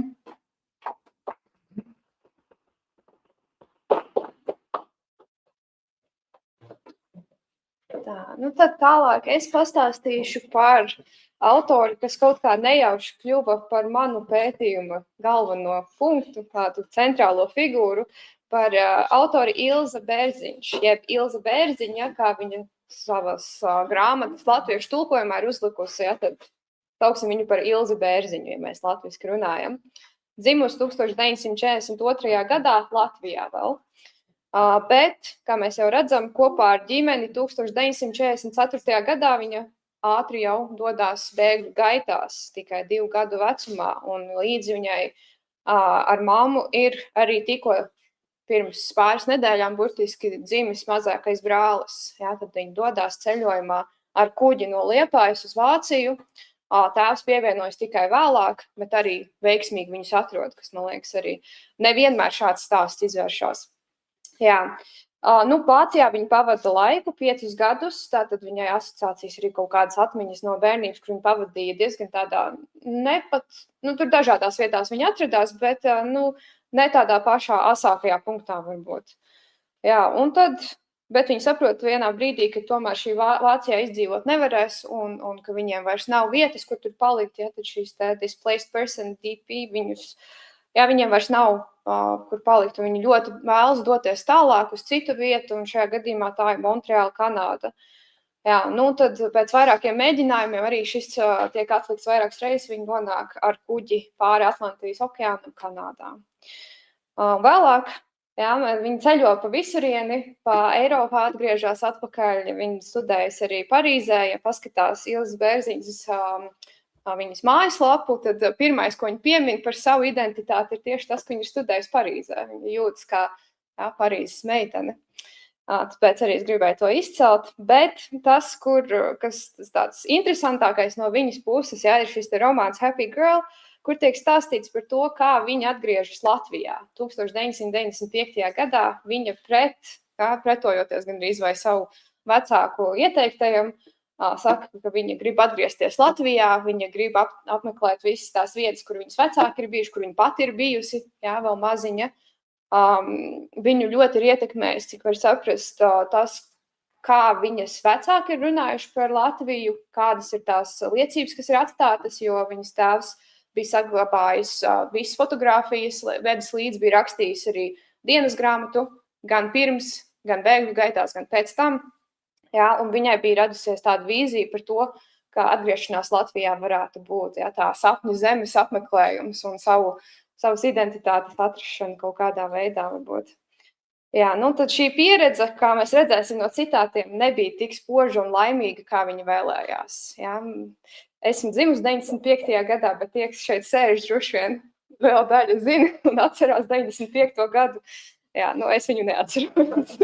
Tad tālāk es pastāstīšu par autori, kas kaut kā nejauši kļuva par manu pētījuma galveno punktu, tādu centrālo figūru, par autori Ilza Bērziņš, jeb Ilza Bērziņa, kā viņa savas grāmatas latviešu tulkojumā ir uzlikusi, ja, tad sauksim viņu par Ilzi Bērziņu, ja mēs latviski runājam. Dzimusi 1942. gadā Latvijā vēl. Bet, kā mēs jau redzam, kopā ar ģimeni 1944. gadā viņa ātri jau dodās bēgļu gaitās, tikai 2 gadu vecumā, un līdzi viņai ar mammu ir arī tikko pirms pāris nedēļām burtiski dzimis mazākais brālis. Jā, tad viņi dodās ceļojumā ar kuģi no Liepājas uz Vāciju. Tēvs pievienojas tikai vēlāk, bet arī veiksmīgi viņus atrod, kas, man liekas, arī nevienmēr šāds stāsts izvēršās. Jā. Vācijā viņa pavada laiku, 5 gadus, tātad viņai asociācijas arī kaut kādas atmiņas no bērnības, kur viņa pavadīja diezgan tādā, tur dažādās vietās viņa atradās, bet, ne tādā pašā asākajā punktā varbūt. Jā, bet viņi saprot vienā brīdī, ka tomēr šī Vācijā izdzīvot nevarēs un ka viņiem vairs nav vietas, kur tur palikt, ja tad šīs displaced person, DP, viņiem vairs nav kur palikt, un viņi ļoti vēlas doties tālāk uz citu vietu, un šajā gadījumā tā ir Montreāla, Kanāda. Jā, tad pēc vairākiem mēģinājumiem arī šis tiek atlikts vairākas reizes, viņi nonāk ar kuģi pāri Atlantijas okeānam Kanādā. Vēlāk, jā, viņi ceļo pa visurieni, pa Eiropā atgriežas atpakaļ, viņi studējas arī Parīzē, ja paskatās Ilzas Bērziņas viņas mājaslapu, tad pirmais, ko viņa piemin par savu identitāti, ir tieši tas, ka viņa ir studējusi Parīzē. Viņa jūtas kā Parīzes meitene. Tāpēc arī es gribēju to izcelt. Bet tas, kas tāds interesantākais no viņas puses, ir šis romāns Happy Girl, kur tiek stāstīts par to, kā viņa atgriežas Latvijā. 1995. gadā viņa pretojoties gandrīz vai savu vecāku ieteiktajam, saka, ka viņa grib atgriezties Latvijā, viņa grib apmeklēt visas tās vietas, kur viņas vecāki ir bijuši, kur viņa pati ir bijusi, vēl maziņa. Viņu ļoti ir ietekmējis, cik var saprast, tas, kā viņas vecāki ir runājuši par Latviju, kādas ir tās liecības, kas ir atstātas, jo viņas tēvs bija saglabājis visas fotogrāfijas, vedis līdz, bija rakstījis arī dienas grāmatu, gan pirms, gan bēgļu gaitās, gan pēc tam. Jā, un viņai bija radusies tāda vīzija par to, kā atgriešanās Latvijā varētu būt, tā sapņu zemes apmeklējums un savas identitātes atrašana kaut kādā veidā varbūt. Jā, tad šī pieredze, kā mēs redzēsim no citātiem, nebija tik spoža un laimīga, kā viņa vēlējās. Jā. Esmu dzimusi 95. gadā, bet tie, kas šeit sēž, droši vien vēl daļa zina un atcerās 95. gadu. Jā, es viņu neatceros.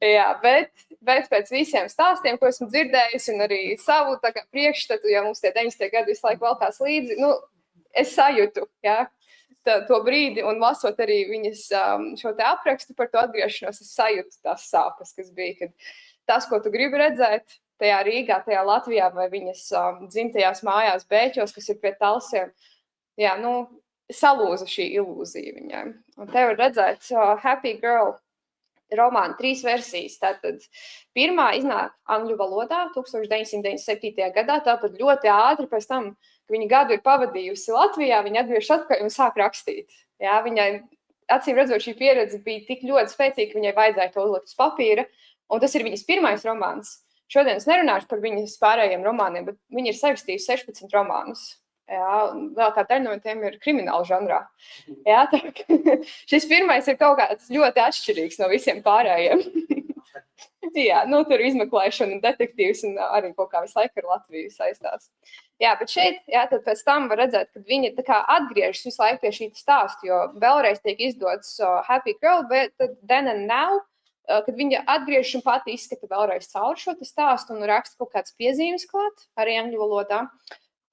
Jā, bet pēc visiem stāstiem, ko esmu dzirdējusi, un arī savu priekšstatu, ja mums tie 90. gadi visu laiku velkās līdzi, es sajūtu, to brīdi, un lasot arī viņas šo te aprakstu par to atgriešanos, es sajūtu tās sāpes, kas bija, kad tas, ko tu gribi redzēt tajā Rīgā, tajā Latvijā vai viņas dzimtajās mājās Bēķos, kas ir pie Talsiem, salūza šī ilūzija viņai. Un te var redzēt Happy Girl romāna 3 versijas. Tātad pirmā iznāk angļu valodā 1997. gadā, tātad ļoti ātri pēc tam, ka viņa gadu ir pavadījusi Latvijā, viņa atgriežas atpakaļ un sāk rakstīt. Jā, viņai, acīm redzot, šī pieredze bija tik ļoti spēcīga, ka viņai vajadzēja to uzlikt uz papīra, un tas ir viņas pirmais romāns. Šodien es nerunāšu par viņas pārējiem romāniem, bet viņa ir sarakstījusi 16 romānus. Jā, vēl kā daļa no tiem ir krimināla žanrā. Jā, šis pirmais ir kaut kāds ļoti atšķirīgs no visiem pārējiem. Jā, tur izmeklēšana, detektīvs un arī kaut kā visu laiku ar Latviju saistās. Jā, bet šeit, tad pēc tam var redzēt, ka viņa tā kā atgriežas visu laiku pie šī stāsta, jo vēlreiz tiek izdots Happy Girl, bet Then and Now, kad viņa atgriežas un pati izskata vēlreiz cauri šo stāstu un raksta kaut kāds piezīmes klāt, arī angļu valodā.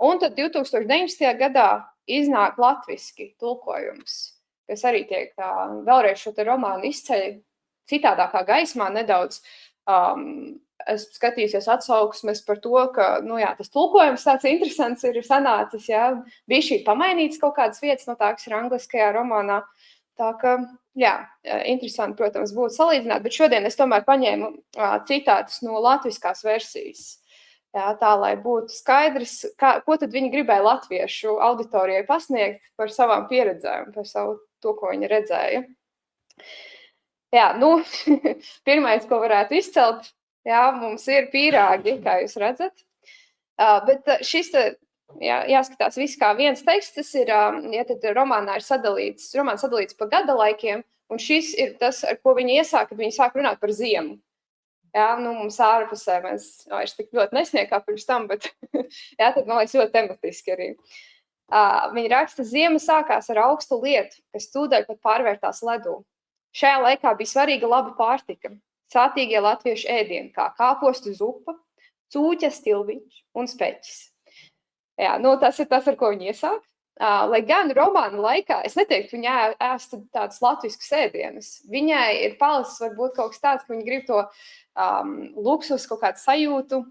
Un tad 2019. gadā iznāk latviski tulkojums, kas arī tiek vēlreiz šo te romānu izceļ citādākā gaismā nedaudz. Esmu skatījusies atsauksmes par to, ka tas tulkojums tāds interesants ir sanācis. Bija šī pamainīts kaut kādas vietas no tā, kas ir angliskajā romānā. Tā ka, interesanti, protams, būtu salīdzināt, bet šodien es tomēr paņēmu citātus no latviskās versijas. Jā, tā, lai būtu skaidrs, ko tad viņi gribēja latviešu auditorijai pasniegt par savām pieredzēm, par savu to, ko viņi redzēja. Jā, pirmais, ko varētu izcelt, mums ir pīrāgi, kā jūs redzat. Bet šis, jāskatās viss kā viens teksts, tas ir, tad romānā ir sadalīts pa gada laikiem, un šis ir tas, ar ko viņi iesāk, kad viņi sāk runāt par ziemu. Jā, mums ārpusē mēs vairs tik ļoti nesniegā pirms tam, bet tad, man liekas, ļoti tematiski arī. Viņa raksta, ziema sākās ar augstu lietu, kas tūdaļ pat pārvērtās ledū. Šajā laikā bija svarīga laba pārtika, sātīgie latviešu ēdieni, kā kāpostu zupa, cūķa, stilviņš un speķis. Jā, nu, tas ir tas, ar ko viņa iesāk. Lai gan romāna laikā, es neteiktu, viņa ēstu tādus latviskus ēdienus. Viņai ir palicis varbūt kaut kas tāds, ka viņa grib to luksus, kaut kādu sajūtu,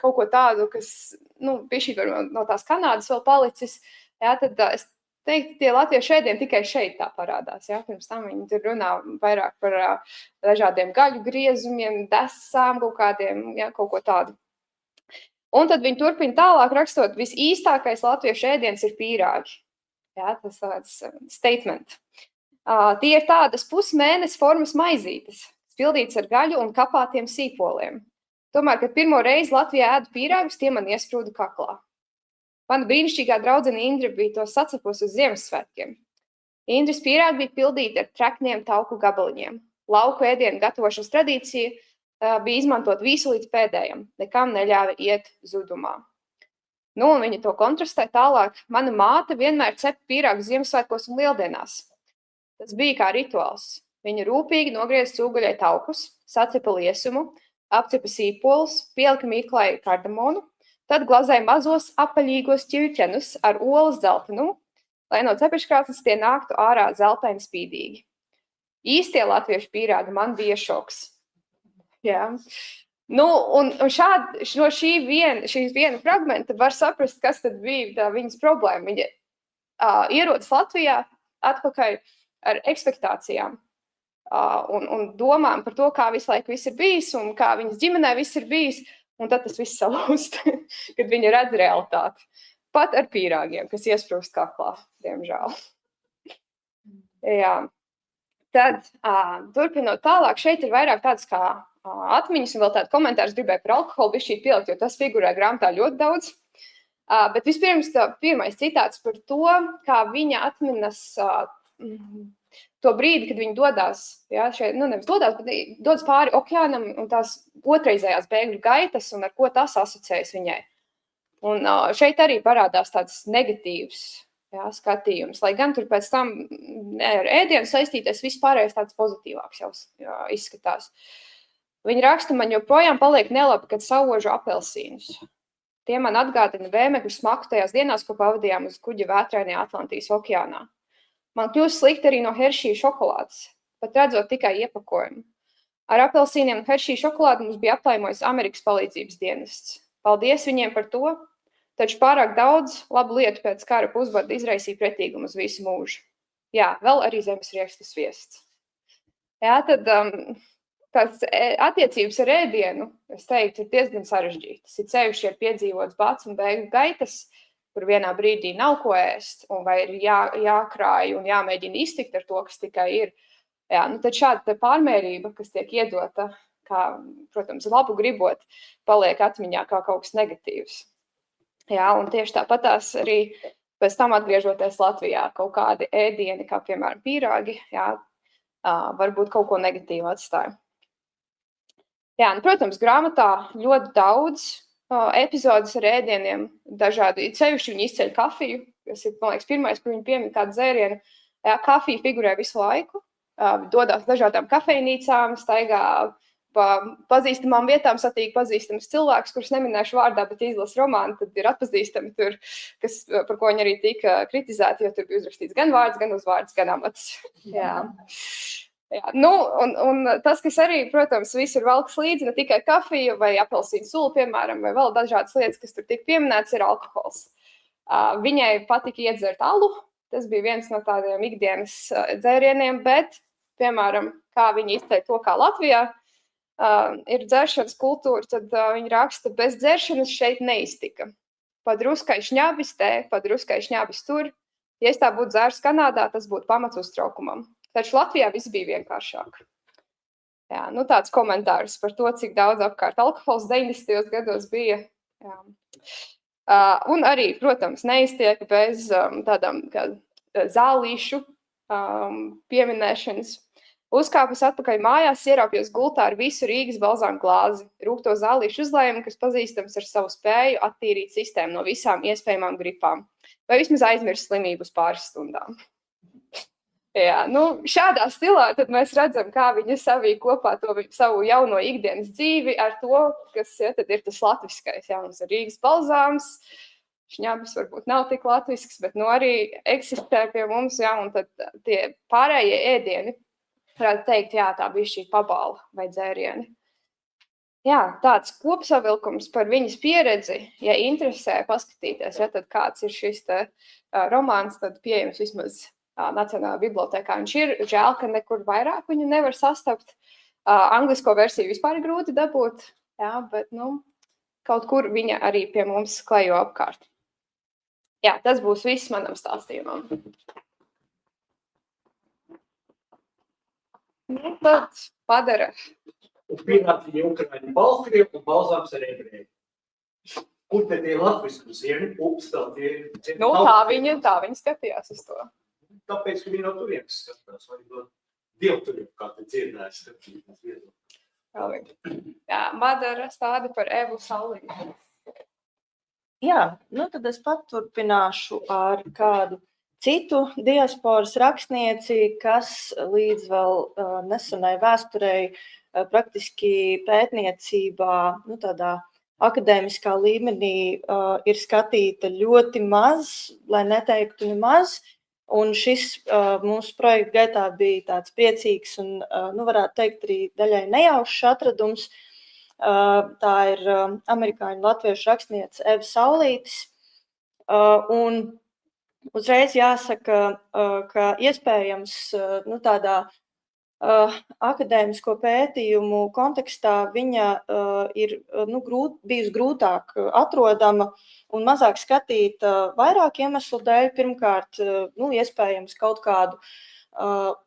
kaut ko tādu, kas, bišķi no tās Kanādas vēl palicis. Jā, tad es teiktu, tie latviešu ēdieni tikai šeit tā parādās. Jā, pirms tam viņi tur runā vairāk par dažādiem gaļu griezumiem, desām, kaut kādiem, jā, kaut ko tādu. Un tad viņi turpina tālāk rakstot, visīstākais latviešu ēdiens ir pīrāgi. Jā, tas tāds statement. Tie ir tādas pusmēnesis formas maizītes, pildīts ar gaļu un kapātiem sīpoliem. Tomēr, kad pirmo reizi Latvijā ēdu pīrāgus, tie man iesprūda kaklā. Mana brīnišķīgā draudzene Indra bija to sacepusi uz Ziemassvētkiem. Indras pīrāgi bija pildīti ar trekniem tauku gabaliņiem. Lauku ēdienu gatavošanas tradīcija bija izmantot visu līdz pēdējam, nekam neļāva iet zudumā. Nu, un viņa to kontrastē tālāk. Mana māte vienmēr cepa pīrāgus Ziemassvētkos un Lieldienās. Tas bija kā rituāls. Viņa rūpīgi nogrieza cūgaļai taukus, sacepa liesumu, apcepa sīpolus, pielika mīklai kardamonu, tad glazēja mazos apaļīgos ķirķenus ar olas dzeltenumu, lai no cepeškrāsnes tie nāktu ārā zeltaini spīdīgi. Īstie latviešu pīrāgi man bija šoks. Jā. Nu, un no šīs viena fragmenta var saprast, kas tad bija viņas problēma. Viņa ierodas Latvijā atpakaļ ar ekspektācijām. Un domām par to, kā visu laiku viss ir bijis un kā viņas ģimenē viss ir bijis, un tad tas viss salūst, kad viņa redz realitāti. Pat ar pīrāgiem, kas iesprūst kaklā, diemžēl. Jā. Tad, turpinot tālāk, šeit ir vairāk tādas kā atmiņas un vēl tādu komentārus gribēju par alkoholu bišķīt pielikt, jo tas figurē grāmatā ļoti daudz. Bet vispirms pirmais citāts par to, kā viņa atminas to brīdi, kad viņi dodas, jā, šeit, nevis dodas, bet dodas pāri okeānam un tās otrreizējās bēgļu gaitas un ar ko tas asociējas viņai. Un šeit arī parādās tāds negatīvs skatījums, lai gan tur pēc tam ar ēdienu saistīties vispārējais tāds pozitīvāks jau izskatās. Viņa raksta, man joprojām paliek nelabi, kad sauožu apelsīnus. Tie man atgādina vēmekļu smaku tajās dienās, ko pavadījām uz kuģa vētrainajā Atlantijas okeānā. Man kļūst slikti arī no Hershey šokolādes, pat redzot tikai iepakojumu. Ar apelsīniem un Hershey šokolādi mums bija aplaimojis Amerikas palīdzības dienests. Paldies viņiem par to, taču pārāk daudz labu lietu pēc kara pusbada izraisīja pretīgumu uz visu mūžu. Jā, vēl arī zemesrieksta sviests. Jā, tad tās attiecības ar ēdienu, es teiktu, ir diezgan sarežģītas. Ir sevišķi ir piedzīvots bats un bēgļu gaitas, kur vienā brīdī nav ko ēst, un vai ir jākrāj un jāmēģina iztikt ar to, kas tikai ir. Jā, nu tad šāda pārmērība, kas tiek iedota, kā, protams, labu gribot, paliek atmiņā kā kaut kas negatīvs. Jā, un tieši tāpatās arī pēc tam atgriežoties Latvijā kaut kādi ēdieni, kā piemēram pīrāgi, jā, varbūt kaut ko negatīvu atstāja. Jā, nu, protams, grāmatā ļoti daudz epizodes ar ēdieniem, dažādi, sevišķi viņi izceļ kafiju, kas ir, man liekas, pirmais, kur viņi piemin kādu dzērienu. Jā, kafija figurē visu laiku, dodās dažādām kafejnīcām, staigā pa pazīstamām vietām, satīk pazīstamas cilvēkus, kurus neminēšu vārdā, bet izlasa romānu, tad ir atpazīstami tur, par ko viņi arī tika kritizēti, jo tur bija uzrakstīts gan vārds, gan uzvārds, gan amats. Jā. Jā, nu, un tas, kas arī, protams, visur valks līdzi, ne tikai kafija vai apelsīnu sula, piemēram, vai vēl dažādas lietas, kas tur tika pieminēts, ir alkohols. Viņai patika iedzert alu, tas bija viens no tādiem ikdienas dzērieniem, bet, piemēram, kā viņi izceļ to, kā Latvijā ir dzeršanas kultūra, tad viņi raksta, bez dzeršanas šeit neiztika. Padruskai šņabis te, padruskai šņabis tur. Ja es tā būtu dzērs Kanādā, tas būtu pamats uztraukumam. Taču Latvijā viss bija vienkāršāk. Jā, nu tāds komentārs par to, cik daudz apkārt alkohols 90. gados bija. Jā. Un arī, protams, neiztiek bez tādām kā zālīšu pieminēšanas. Uzkāpus atpakaļ mājās, ieraupjos gultā ar visu Rīgas balzānu glāzi, rūgto zālīšu uzlējumu, kas pazīstams ar savu spēju attīrīt sistēmu no visām iespējamām gripām, vai vismaz aizmirst slimību uz pāris stundām. Jā, šādā stilā tad mēs redzam, kā viņi savīja kopā to savu jauno ikdienas dzīvi ar to, kas tad ir tas latviskais. Jā, mums ir Rīgas balzāms, šņabis varbūt nav tik latvisks, bet arī eksistē pie mums, jā, un tad tie pārējie ēdieni, varētu teikt, jā, tā bija šī pabala vai dzērieni. Jā, tāds kopsavilkums par viņas pieredzi, ja interesē paskatīties, ja tad kāds ir šis romāns, tad pieejams vismaz Nacionālajā bibliotēkā. Viņš ir žēl, ka nekur vairāk viņu nevar sastapt. Anglisko versiju vispār ir grūti dabūt, jā, bet kaut kur viņa arī pie mums klejo apkārt. Jā, tas būs viss manam stāstījumam. Tad padara. Un pienāca Ukraiņu balskrievu un balzāms ar ebreju. Kur te tie latvisku ziemi, ups, tā tie... Tā viņa skatījās uz to. Tāpēc, ka viņi no turienes skatās, vai no dievturiem, kā te dzirdēs skatījās viedokļi. Jā, Madara stāda par Evu Saulīti. Jā, tad es paturpināšu ar kādu citu diasporas rakstnieci, kas līdz vēl nesenai vēsturei praktiski pētniecībā, tādā akadēmiskā līmenī ir skatīta ļoti maz, lai neteiktu nemaz. Un šis mūsu projekta gaitā bija tāds priecīgs un, varētu teikt, arī daļai nejaušs atradums. Tā ir amerikāņu latviešu rakstniece Eva Saulītis. Un uzreiz jāsaka, ka iespējams tādā akadēmisko pētījumu kontekstā viņa ir bijusi grūtāk atrodama un mazāk skatīta vairāk iemeslu dēļ. Pirmkārt, iespējams kaut kādu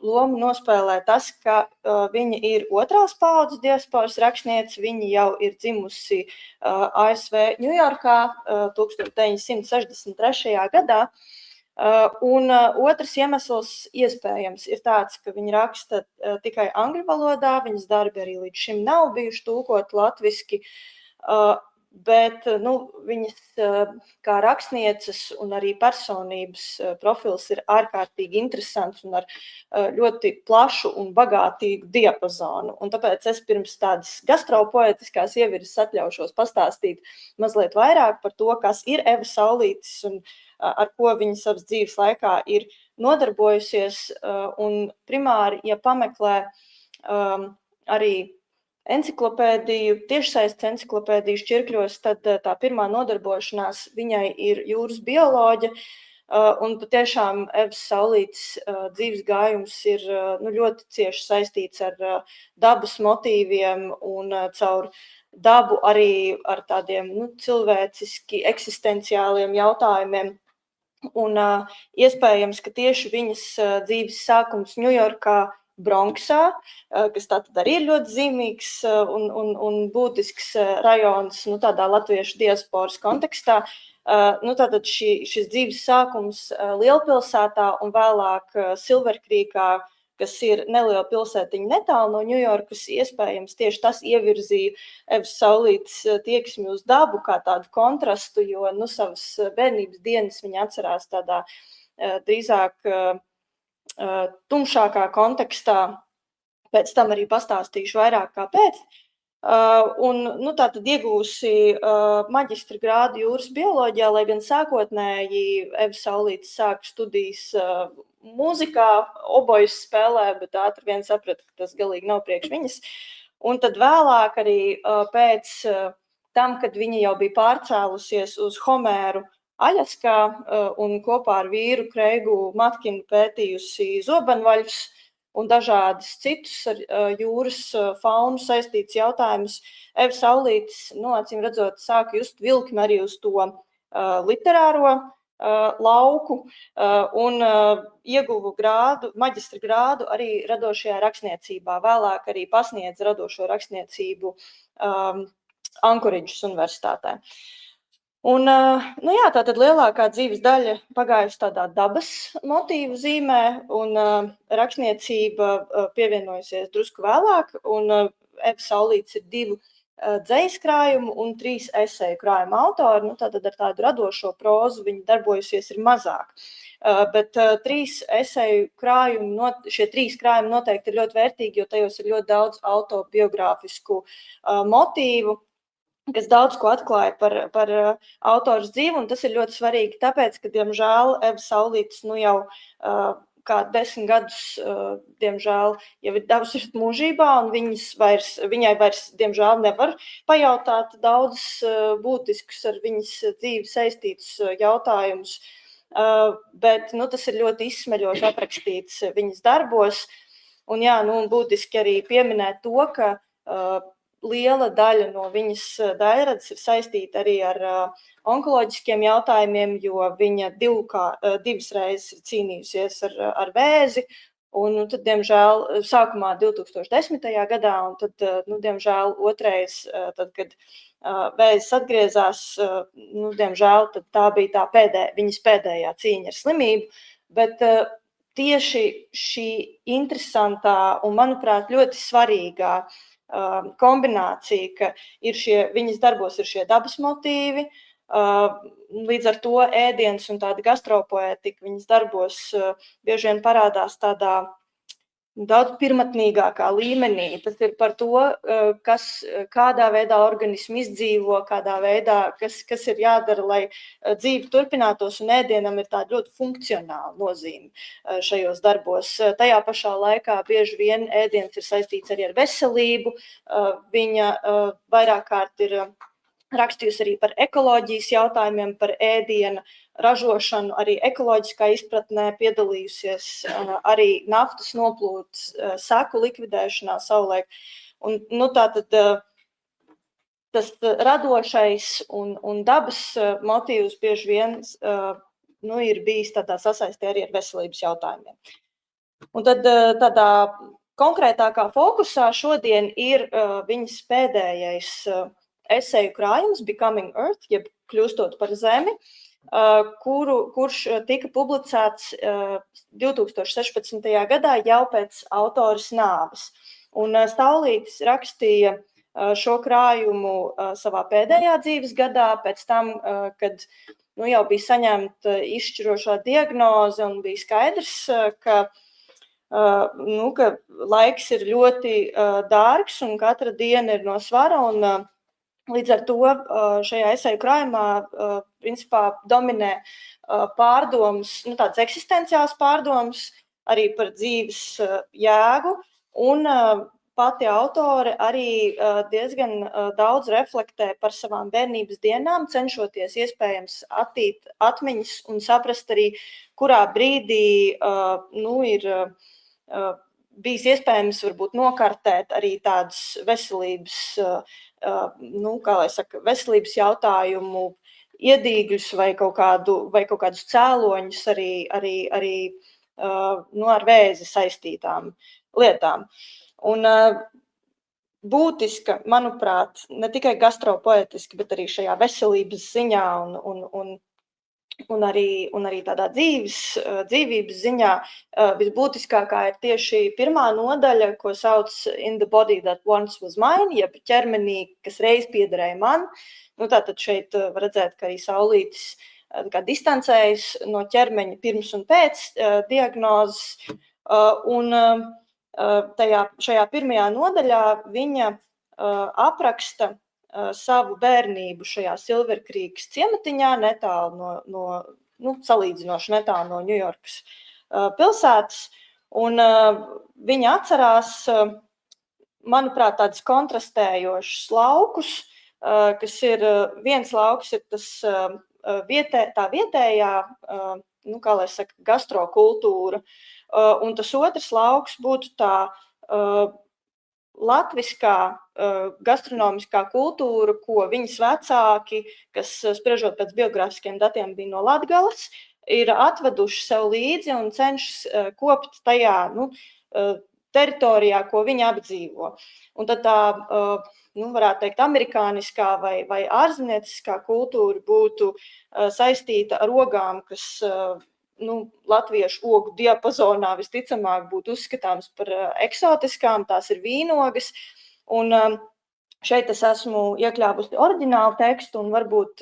lomu nospēlē tas, ka viņa ir otrās paaudzes diasporas rakstniece. Viņa jau ir dzimusi ASV Ņujorkā 1963. gadā. Un otrs iemesls iespējams ir tāds, ka viņa raksta tikai angļu valodā, viņas darbi arī līdz šim nav bijuši tulkoti latviski, bet viņas kā rakstnieces un arī personības profils ir ārkārtīgi interesants un ar ļoti plašu un bagātīgu diapazonu. Un tāpēc es pirms tādas gastropoetiskās ievirzes atļaušos pastāstīt mazliet vairāk par to, kas ir Eva Saulītis un ar ko viņa savas dzīves laikā ir nodarbojusies. Un primāri, ja pameklē arī enciklopēdiju, tiešsaistes enciklopēdiju šķirkļos, tad tā pirmā nodarbošanās viņai ir jūras bioloģija. Un patiešām Evas Saulītes dzīves gājums ir ļoti cieši saistīts ar dabas motīviem un caur dabu arī ar tādiem cilvēciski eksistenciāliem jautājumiem. Un iespējams, ka tieši viņas dzīves sākums Ņujorkā, Bronksā, kas tātad arī ir ļoti zīmīgs un būtisks rajons tādā latviešu diasporas kontekstā. Tātad šis dzīves sākums lielpilsētā un vēlāk Silverkrīkā, kas ir neliela pilsētiņa netālu no Ņujorkas, iespējams tieši tas ievirzīja Evas Saulītes tieksmi uz dabu kā tādu kontrastu, jo savas bērnības dienas viņa atcerās tādā drīzāk tumšākā kontekstā. Pēc tam arī pastāstīšu vairāk kāpēc. Un tātad iegūsi maģistra grādu jūras bioloģijā, lai gan sākotnēji Eva Saulītes sāka studijas mūzikā, obojas spēlē, bet ātri vien saprata, ka tas galīgi nav priekš viņas. Un tad vēlāk arī pēc tam, kad viņa jau bija pārcēlusies uz Homēru Aļaskā un kopā ar vīru Kreigu Matkinu pētījusi zobenvaļus un dažādas citus ar jūras faunu saistīts jautājumus, Eva Saulītes, acīm redzot, sāka just vilkmi arī uz to literāro lauku un ieguvu maģistra grādu arī radošajā rakstniecībā. Vēlāk arī pasniedz radošo rakstniecību Ankoridžas universitātē. Un, nu jā, tātad lielākā dzīves daļa pagājusi tādā dabas motīvu zīmē, un rakstniecība pievienojusies drusku vēlāk, un Eva Saulītes ir 2 dzejas krājumu un 3 eseju krājumu autori, nu tātad ar tādu radošo prózu viņa darbojusies ir mazāk. Bet 3 eseju krājumi, šie 3 krājumi noteikti ir ļoti vērtīgi, jo tajos ir ļoti daudz autobiogrāfisku motīvu, kas daudz ko atklāja par autors dzīvi, un tas ir ļoti svarīgi, tāpēc, ka, diemžēl, Eva Saulītes jau kā 10 gadus, diemžēl, jau ir devusies mūžībā, un viņai vairs, diemžēl, nevar pajautāt daudzus būtiskus ar viņas dzīvi saistītus jautājumus, bet tas ir ļoti izsmeļoši aprakstīts viņas darbos, un jā, būtiski arī pieminēt to, ka liela daļa no viņas daļradas ir saistīta arī ar onkoloģiskiem jautājumiem, jo viņa 2 reizes ir cīnījusies ar vēzi, un tad, diemžēl, sākumā 2010. gadā, un tad, diemžēl, otrais, tad, kad vēzis atgriezās, diemžēl, tad tā bija viņas pēdējā cīņa ar slimību, bet tieši šī interesantā un, manuprāt, ļoti svarīgā kombinācija, ka viņas darbos ir šie dabas motīvi, līdz ar to ēdiens un tāda gastropoētika viņas darbos bieži vien parādās tādā daudz pirmatnīgākā līmenī. Tas ir par to, kādā veidā organismu izdzīvo, kādā veidā, kas ir jādara, lai dzīve turpinātos, un ēdienam ir tāda ļoti funkcionāla nozīme šajos darbos. Tajā pašā laikā bieži vien ēdiens ir saistīts arī ar veselību. Viņa vairāk kārt ir rakstījusi arī par ekoloģijas jautājumiem, par ēdiena ražošanu, arī ekoloģiskā izpratnē piedalījusies, arī naftas noplūdes seku likvidēšanā savulaik. Un, tātad tas radošais un dabas motīvs bieži vien ir bijis tādā sasaistē arī ar veselības jautājumiem. Un tad tādā konkrētākā fokusā šodien ir viņas pēdējais eseju krājums Becoming Earth, jeb kļūstot par zemi, kurš tika publicēts 2016. gadā jau pēc autoras nāves. Un Saulītes rakstīja šo krājumu savā pēdējā dzīves gadā, pēc tam, kad jau bija saņemta izšķirošā diagnoze un bija skaidrs, ka laiks ir ļoti dārgs un katra diena ir no svara, un līdz ar to šajā eseju krājumā principā dominē pārdomas, tādas eksistenciālas pārdomas arī par dzīves jēgu, un pati autore arī diezgan daudz reflektē par savām bērnības dienām, cenšoties iespējams attīt atmiņas un saprast arī, kurā brīdī ir bijis iespējams varbūt nokartēt arī tādas veselības veselības jautājumu iedīgļus vai kaut kādus cēloņus arī ar vēzi saistītām lietām. Un būtiska, manuprāt, ne tikai gastropoētiski, bet arī šajā veselības ziņā un arī tādā dzīvības ziņā visbūtiskākā ir tieši pirmā nodaļa, ko sauc In the Body That Once Was Mine, jeb ķermenī, kas reiz piederēja man. Tātad šeit var redzēt, ka arī Saulītes distancējas no ķermeņa pirms un pēc diagnozes. Un šajā pirmajā nodaļā viņa apraksta savu bērnību šajā Silverkrīkas ciematiņā, salīdzinoši netālu no Ņujorkas pilsētas. Un viņa atcerās, manuprāt, tādus kontrastējošus laukus, kas ir, viens lauks ir tā vietējā, kā lai saka, gastrokultūra, un tas otrs lauks būtu tā latviskā gastronomiskā kultūra, ko viņas vecāki, kas spriežot pēc biogrāfiskiem datiem bija no Latgales, ir atveduši sev līdzi un cenšas kopt tajā teritorijā, ko viņi apdzīvo. Un tad tā varētu teikt, amerikāniskā vai ārzemnieciskā kultūra būtu saistīta ar ogām, kas latviešu ogu diapazonā visticamāk būtu uzskatāms par eksotiskām, tās ir vīnogas. Un šeit es esmu iekļāvusi oriģinālu tekstu un varbūt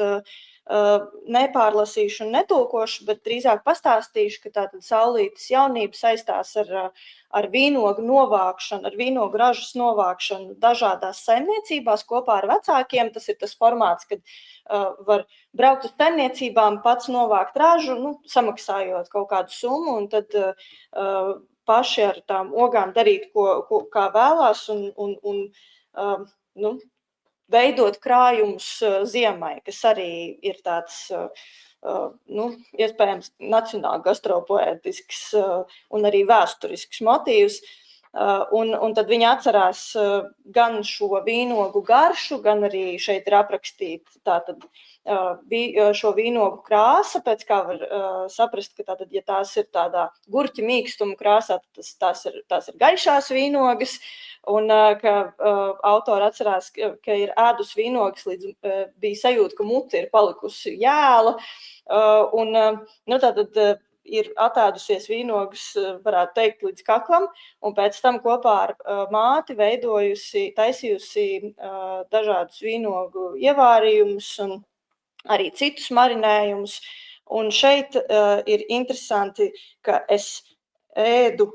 nepārlasīšu un netulkošu, bet drīzāk pastāstīšu, ka tātad saulītes jaunība saistās ar vīnogu novākšanu, ar vīnogu ražas novākšanu dažādās saimniecībās kopā ar vecākiem. Tas ir tas formāts, kad var braukt uz saimniecībām, pats novākt ražu, samaksājot kaut kādu summu, un tad paši ar tām ogām darīt, kā vēlās, un veidot krājumus ziemai, kas arī ir tāds, iespējams, nacionāli gastropoētisks un arī vēsturisks motīvs. Un tad viņi atcerās gan šo vīnogu garšu, gan arī šeit ir aprakstīta tātad šo vīnogu krāsa, pēc kā var saprast, ka tātad, ja tās ir tādā gurķa mīkstuma krāsā, tās ir gaišās vīnogas, un ka autori atcerās, ka ir ēdus vīnogas, līdz bija sajūta, ka mute ir palikusi jēla, un tātad ir atēdusies vīnogas, varētu teikt, līdz kaklam, un pēc tam kopā ar māti taisījusi dažādus vīnogu ievārījumus un arī citus marinējumus. Un šeit ir interesanti, ka es ēdu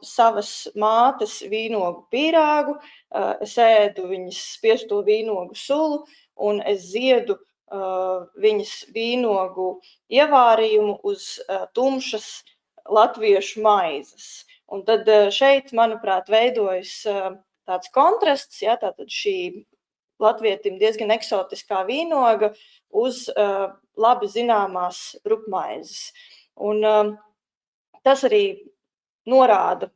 savas mātes vīnogu pīrāgu, es ēdu viņas spiesto vīnogu sulu, un es ziedu viņas vīnogu ievārījumu uz tumšas latviešu maizes. Un tad šeit, manuprāt, veidojas tāds kontrasts, ja, tātad šī latvietim diezgan eksotiskā vīnoga uz labi zināmās rupmaizes. Un tas arī norāda,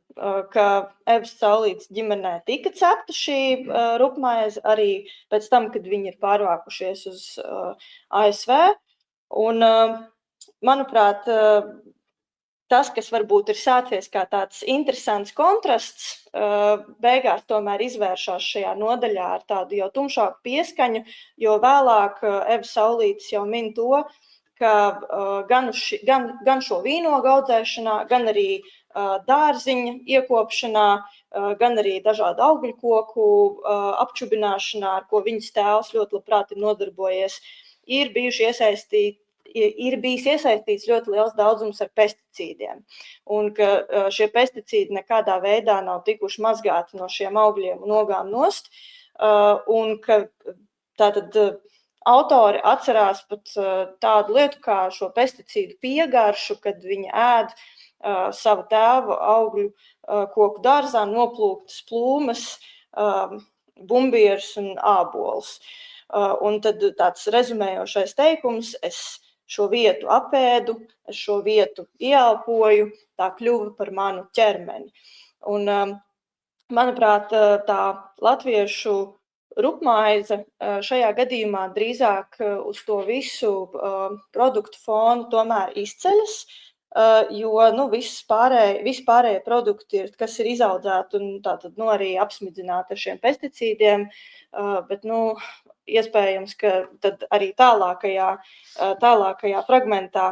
ka Evas Saulītes ģimenē tika cepta šī rupmaize arī pēc tam, kad viņi ir pārvākušies uz ASV. Un, manuprāt, tas, kas varbūt ir sācies kā tāds interesants kontrasts, beigās tomēr izvēršās šajā nodaļā ar tādu jau tumšāku pieskaņu, jo vēlāk Evas Saulītes jau min to, ka gan šo vīnogu audzēšanā, gan arī dārziņa iekopšanā, gan arī dažādu augļu koku apčubināšanā, ar ko viņas tēvs ļoti labprāt ir nodarbojies, ir bijis iesaistīts ļoti liels daudzums ar pesticīdiem. Un ka šie pesticīdi nekādā veidā nav tikuši mazgāti no šiem augļiem un ogām nost, un ka tātad autori atcerās pat tādu lietu kā šo pesticīdu piegaršu, kad viņi ēd savu tēvu augļu koku dārzā noplūktas plūmes, bumbieras un ābolus. Un tad tāds rezumējošais teikums, es šo vietu apēdu, es šo vietu ieelpoju, tā kļuva par manu ķermeni. Un, manuprāt, tā latviešu rupmaize šajā gadījumā drīzāk uz to visu produktu fonu tomēr izceļas, jo vispārējie produkti, kas ir izaudzēti un tātad arī apsmidzināti ar šiem pesticīdiem, bet iespējams, ka tad arī tālākajā fragmentā,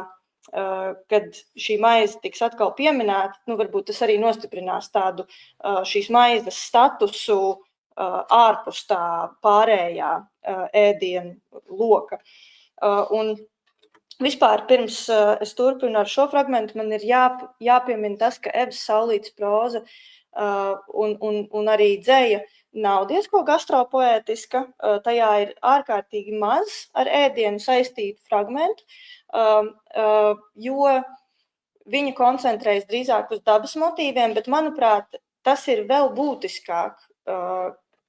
kad šī maize tiks atkal pieminēta, varbūt tas arī nostiprinās tādu šīs maizes statusu ārpus tā pārējā ēdienu loka. Un vispār pirms es turpinu ar šo fragmentu, man ir jāpiemina tas, ka Evas Saulītes próza un arī dzeja nav diezko gastropoētiska, tajā ir ārkārtīgi maz ar ēdienu saistītu fragmentu, jo viņa koncentrējas drīzāk uz dabas motīviem, bet, manuprāt, tas ir vēl būtiskāk.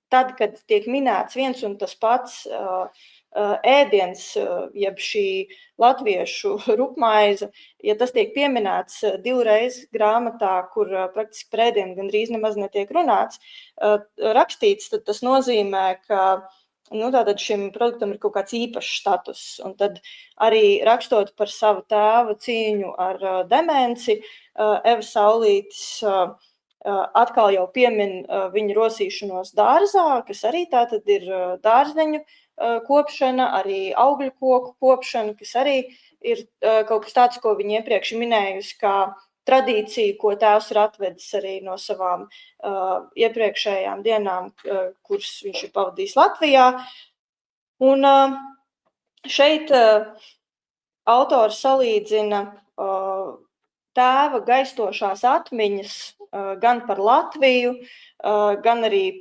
Tad, kad tiek minēts viens un tas pats ēdiens, jeb šī latviešu rupmaize, ja tas tiek pieminēts divreiz grāmatā, kur praktiski par ēdienu gandrīz nemaz netiek runāts, rakstīts, tad tas nozīmē, ka tātad šim produktam ir kaut kāds īpašs status. Un tad arī rakstot par savu tēva cīņu ar demenci, Evas Saulītes atkal jau piemin viņa rosīšanos dārzā, kas arī tātad ir dārzeņu kopšana, arī augļu koku kopšana, kas arī ir kaut kas tāds, ko viņa iepriekš minējusi, kā tradīcija, ko tēvs ir atvedis arī no savām iepriekšējām dienām, kuras viņš ir pavadījis Latvijā. Un šeit autors salīdzina tēva gaistošās atmiņas gan par Latviju, gan arī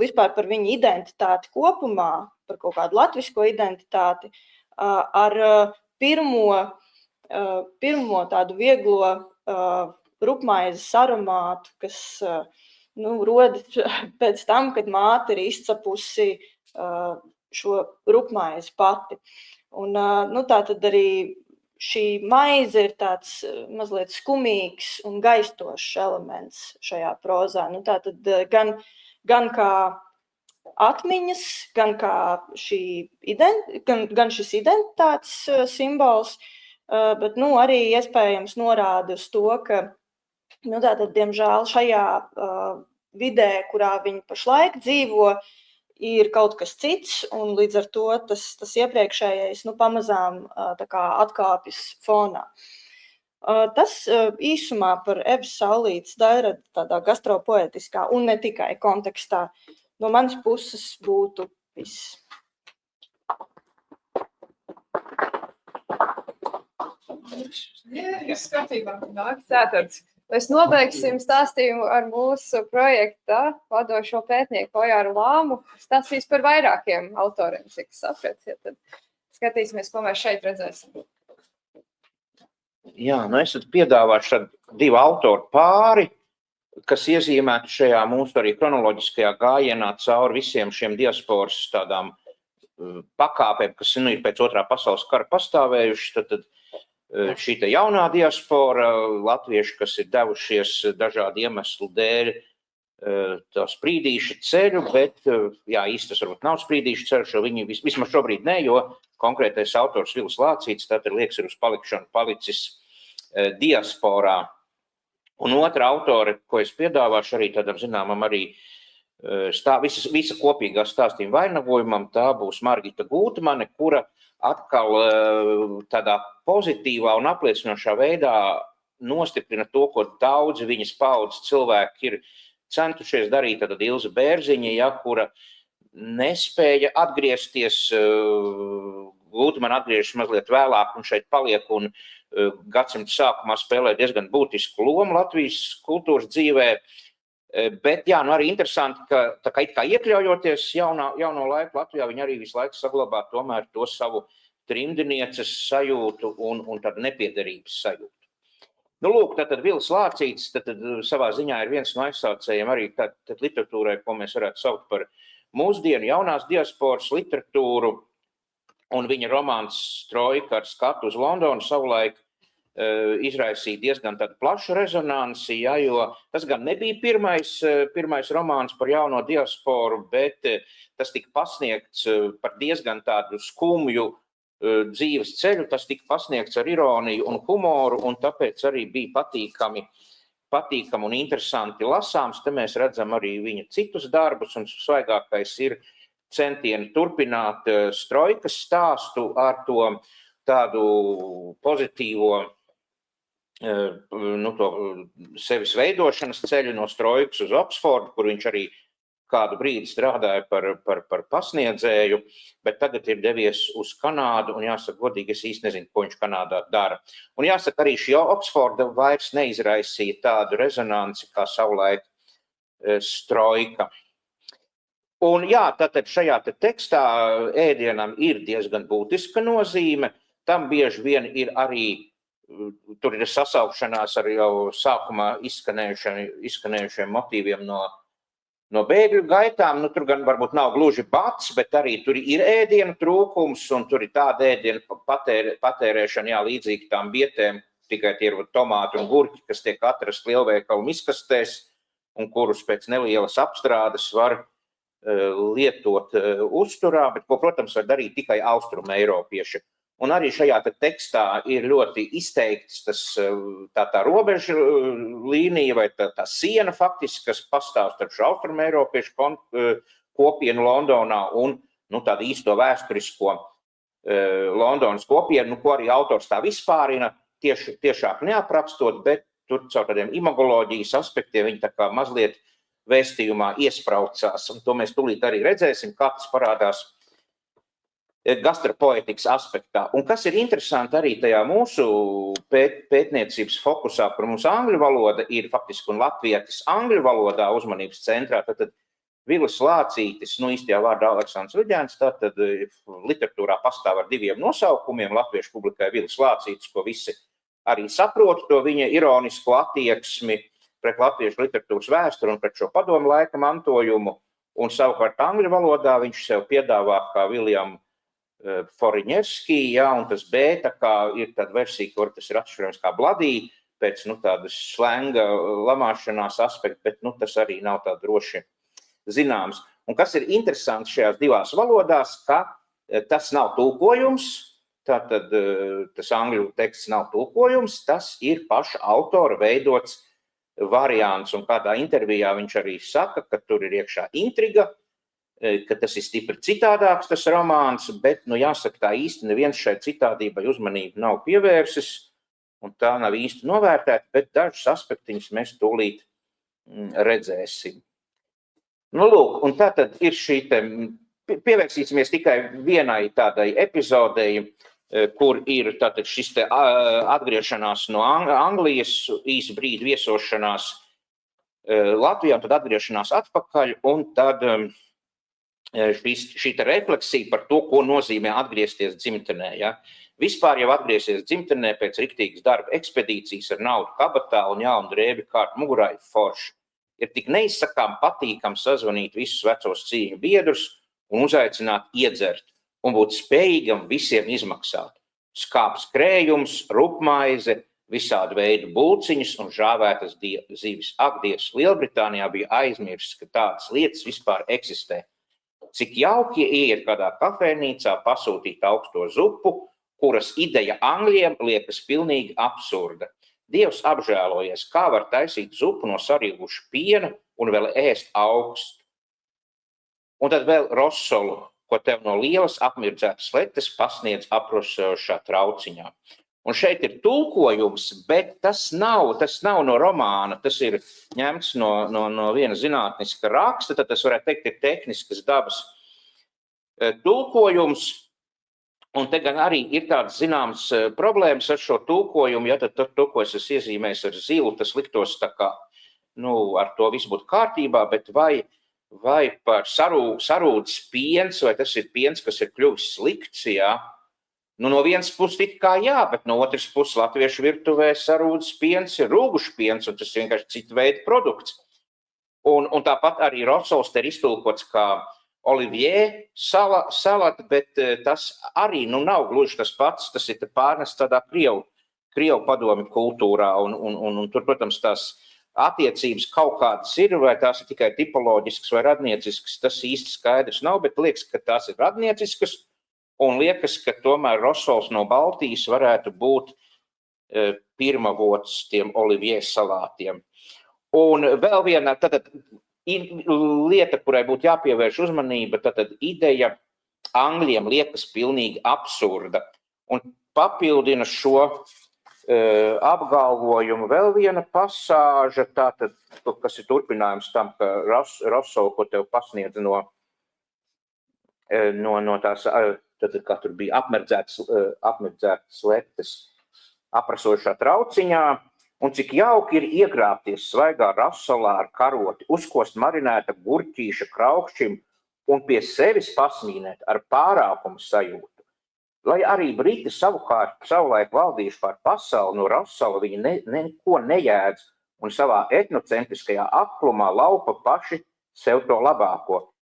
vispār par viņa identitāti kopumā, par kaut kādu latvisko identitāti, ar pirmo tādu vieglo rupmaizes aromātu, kas rodas pēc tam, kad māte ir izcepusi šo rupmaizi pati. Un tā tad arī šī maize ir tāds mazliet skumīgs un gaistošs elements šajā prozā. Tā tad gan kā atmiņas, gan kā gan šis identitātes simbols, bet arī iespējams norāda uz to, ka tātad, diemžēl, šajā vidē, kurā viņi pašlaik dzīvo, ir kaut kas cits, un līdz ar to tas iepriekšējais pamazām tā kā atkāpjas fonā. Tas īsumā par Evas Saulītes Dairada tādā gastropoetiskā un ne tikai kontekstā no manas puses būtu viss. Skatībā, nāk ceturts. Mēs nobeigsim stāstījumu ar mūsu projekta vadošo pētnieku Ojāru Lāmu. Stāstīs par vairākiem autoriem, cik sapratu. Tad skatīsimies, ko mēs šeit redzēsim. Jā, es piedāvāšu divu autoru pāri, kas iezīmētu šajā mūsu arī kronoloģiskajā gājienā cauri visiem šiem diasporas tādām pakāpēm, kas ir pēc Otrā pasaules kara pastāvējuši. Tad šī te jaunā diaspora, latvieši, kas ir devušies dažādu iemeslu dēļ tā sprīdīša ceļu, bet īsti tas varbūt nav sprīdīša ceļš, jo viņi vismaz šobrīd ne, jo konkrētais autors Vils Lācīts, tātad liekas ir uz palikšanu palicis diasporā. Un otra autore, ko es piedāvāšu arī tādam zināmam arī visa kopīgā stāstījuma vainagojumam, tā būs Margita Gūtmane, kura atkal tādā pozitīvā un apliecinošā veidā nostiprina to, ko daudzi viņas paudzes cilvēki ir centušies darīt. Tad Ilze Bērziņa, kura nespēja atgriezties, Gūtmane atgriežas mazliet vēlāk un šeit paliek un gadsimta sākumā spēlē diezgan būtisku lomu Latvijas kultūras dzīvē. Bet arī interesanti, ka tā kā it kā iekļaujoties jauno laiku Latvijā, viņi arī visu laiku saglabā tomēr to savu trimdinieces sajūtu un tādu nepiederības sajūtu. Lūk, tad Vils Lācīts tad savā ziņā ir viens no aizsaucējiem arī tad literatūrai, ko mēs varētu saukt par mūsdienu jaunās diasporas literatūru, un viņa romāns Trojka ar skatu uz Londonu savulaik izraisīja diezgan tādu plašu rezonansi, jo tas gan nebija pirmais romāns par jauno diasporu, bet tas tika pasniegts par diezgan tādu skumju dzīves ceļu, tas tika pasniegts ar ironiju un humoru, un tāpēc arī bija patīkami un interesanti lasāms. Te mēs redzam arī viņa citus darbus, un svaigākais ir centieni turpināt Strojkas stāstu ar to tādu pozitīvo to sevis veidošanas ceļu no Strojkas uz Oksfordu, kur viņš arī kādu brīdi strādāja par pasniedzēju, bet tagad ir devies uz Kanādu, un jāsaka godīgi, es īsti nezinu, ko viņš Kanādā dara. Un jāsaka, arī šī Oksforda vairs neizraisīja tādu rezonanci kā savulaik Strojka. Un tātad šajā tekstā ēdienam ir diezgan būtiska nozīme, tam bieži vien ir arī, tur ir sasaukšanās ar jau sākumā izskanējušiem motīviem no bēgļu gaitām. Tur gan varbūt nav gluži bats, bet arī tur ir ēdienu trūkums, un tur ir tāda ēdienu patērēšana, līdzīgi tām bietēm, tikai tie ir tomāti un gurķi, kas tiek atrast lielveikalu miskastēs, un kurus pēc nelielas apstrādes var lietot uzturā, bet ko, protams, var darīt tikai austrumu eiropieši. un arī šajā tekstā ir ļoti izteikts tā robeža līnija vai tā siena faktiski, kas pastāv starp austrumeiropiešu kopienu Londonā un tādu īsto vēsturisko Londonas kopienu, ko arī autors tā vispārina, tiešāk neaprakstot, bet tur caur tādiem imagoloģijas aspektiem viņi tā kā mazliet vēstījumā iespraucās, un to mēs tūlīt arī redzēsim, kā tas parādās gastropoētikas aspektā. Un kas ir interesanti arī tajā mūsu pētniecības fokusā, par mūsu angļu valoda ir faktiski un latvietis angļu valodā uzmanības centrā, tad Vilis Lācītis, īstajā vārdā Aleksandrs Viļņēns, tātad literatūrā pastāv ar 2 nosaukumiem, latviešu publikai Vilis Lācītis, ko visi arī saprot, to viņa ironisko attieksmi pret latviešu literatūras vēsturi un pret šo padomu laika mantojumu, un savukārt angļu valodā viņš sev piedāvā kā William Foriņevski, un tas B, tā kā ir tāda versija, kur tas ir atšķirams kā bladī, pēc tādas slenga lamāšanās aspekta, bet tas arī nav tā droši zināms. Un kas ir interesants šajās 2 valodās, ka tas nav tulkojums, tātad tas angļu teksts nav tulkojums, tas ir paša autora veidots variants, un kādā intervijā viņš arī saka, ka tur ir iekšā intriga, ka tas ir stipri citādāks tas romāns, bet, jāsaka, tā īsti neviens šai citādībai uzmanību nav pievērsis, un tā nav īsti novērtēta, bet dažus aspektiņus mēs tūlīt redzēsim. Lūk, un tātad ir pievērsīsimies tikai vienai tādai epizodei, kur ir tātad šis atgriešanās no Anglijas, īsi brīdi viesošanās Latvijā, un tad atgriešanās atpakaļ, un tad šī refleksija par to, ko nozīmē atgriezties dzimtenē. Ja? Vispār jau atgriezties dzimtenē pēc riktīgas darba ekspedīcijas ar naudu kabatā un jaunu drēbi kārt mugurā ir forši. Ir tik neizsakām patīkam sazvanīt visus vecos cīņu biedrus un uzaicināt iedzert un būt spējīgam visiem izmaksāt. Skāps krējums, rupmaize, visādi veidu bulciņas un žāvētas zivis. Ak, Dievs, Lielbritānijā bija aizmirsts, ka tādas lietas vispār eksistē. Cik jauki ieiet kādā kafejnīcā pasūtīt augsto zupu, kuras ideja angļiem liekas pilnīgi absurda. Dievs apžēlojies, kā var taisīt zupu no sarīguša piena un vēl ēst augstu. Un tad vēl rosolu, ko tev no lielas apmirdzētas letes pasniedz aprosējušā trauciņā. Un šeit ir tulkojums, bet tas nav no romāna, tas ir ņemts no viena zinātniska raksta, tad tas varētu teikt ir tehniskas dabas tulkojums. Un te gan arī ir tādas zināmas problēmas ar šo tulkojumu, ja tad to, ko es iezīmēju ar zilu, tas liktos tā kā, ar to viss būtu kārtībā, bet vai par sarūdas piens, vai tas ir piens, kas ir kļuvis slikts, jā? No vienas puses it kā jā, bet no otras puses latviešu virtuvē sarūdas piens ir rūgušu piens, un tas vienkārši cita veida produkts. Un tāpat arī rosols te ir iztulkots kā Olivier salata, bet tas arī nav gluži tas pats, tas ir pārnests tādā Krievu padomi kultūrā, un tur, protams, tās attiecības kaut kādas ir, vai tās ir tikai tipoloģiskas vai radnieciskas, tas īsti skaidrs nav, bet liekas, ka tās ir radnieciskas, un liekas, ka tomēr rosols no Baltijas varētu būt pirmavots tiem Olivier salātiem. Un vēl viena, tātad, lieta, kurai būtu jāpievērš uzmanība, tad ideja angļiem liekas pilnīgi absurda. Un papildina šo apgalvojumu vēl viena pasāža, tātad, kas ir turpinājums tam, ka Rousseau, ko tev pasniedz no tās, tad, kā tur bija apmirdzētas letes aprasošā trauciņā, un cik jauki ir iegrābties svaigā rasolā ar karoti, uzkost marinēta gurķīša kraukšķim un pie sevis pasmīnēt ar pārākumu sajūtu. Lai arī briti savukārt savulaik valdījuši pār pasauli, no Rasola viņi neko nejēdz un savā etnocentriskajā aklumā laupa paši sev to labāko.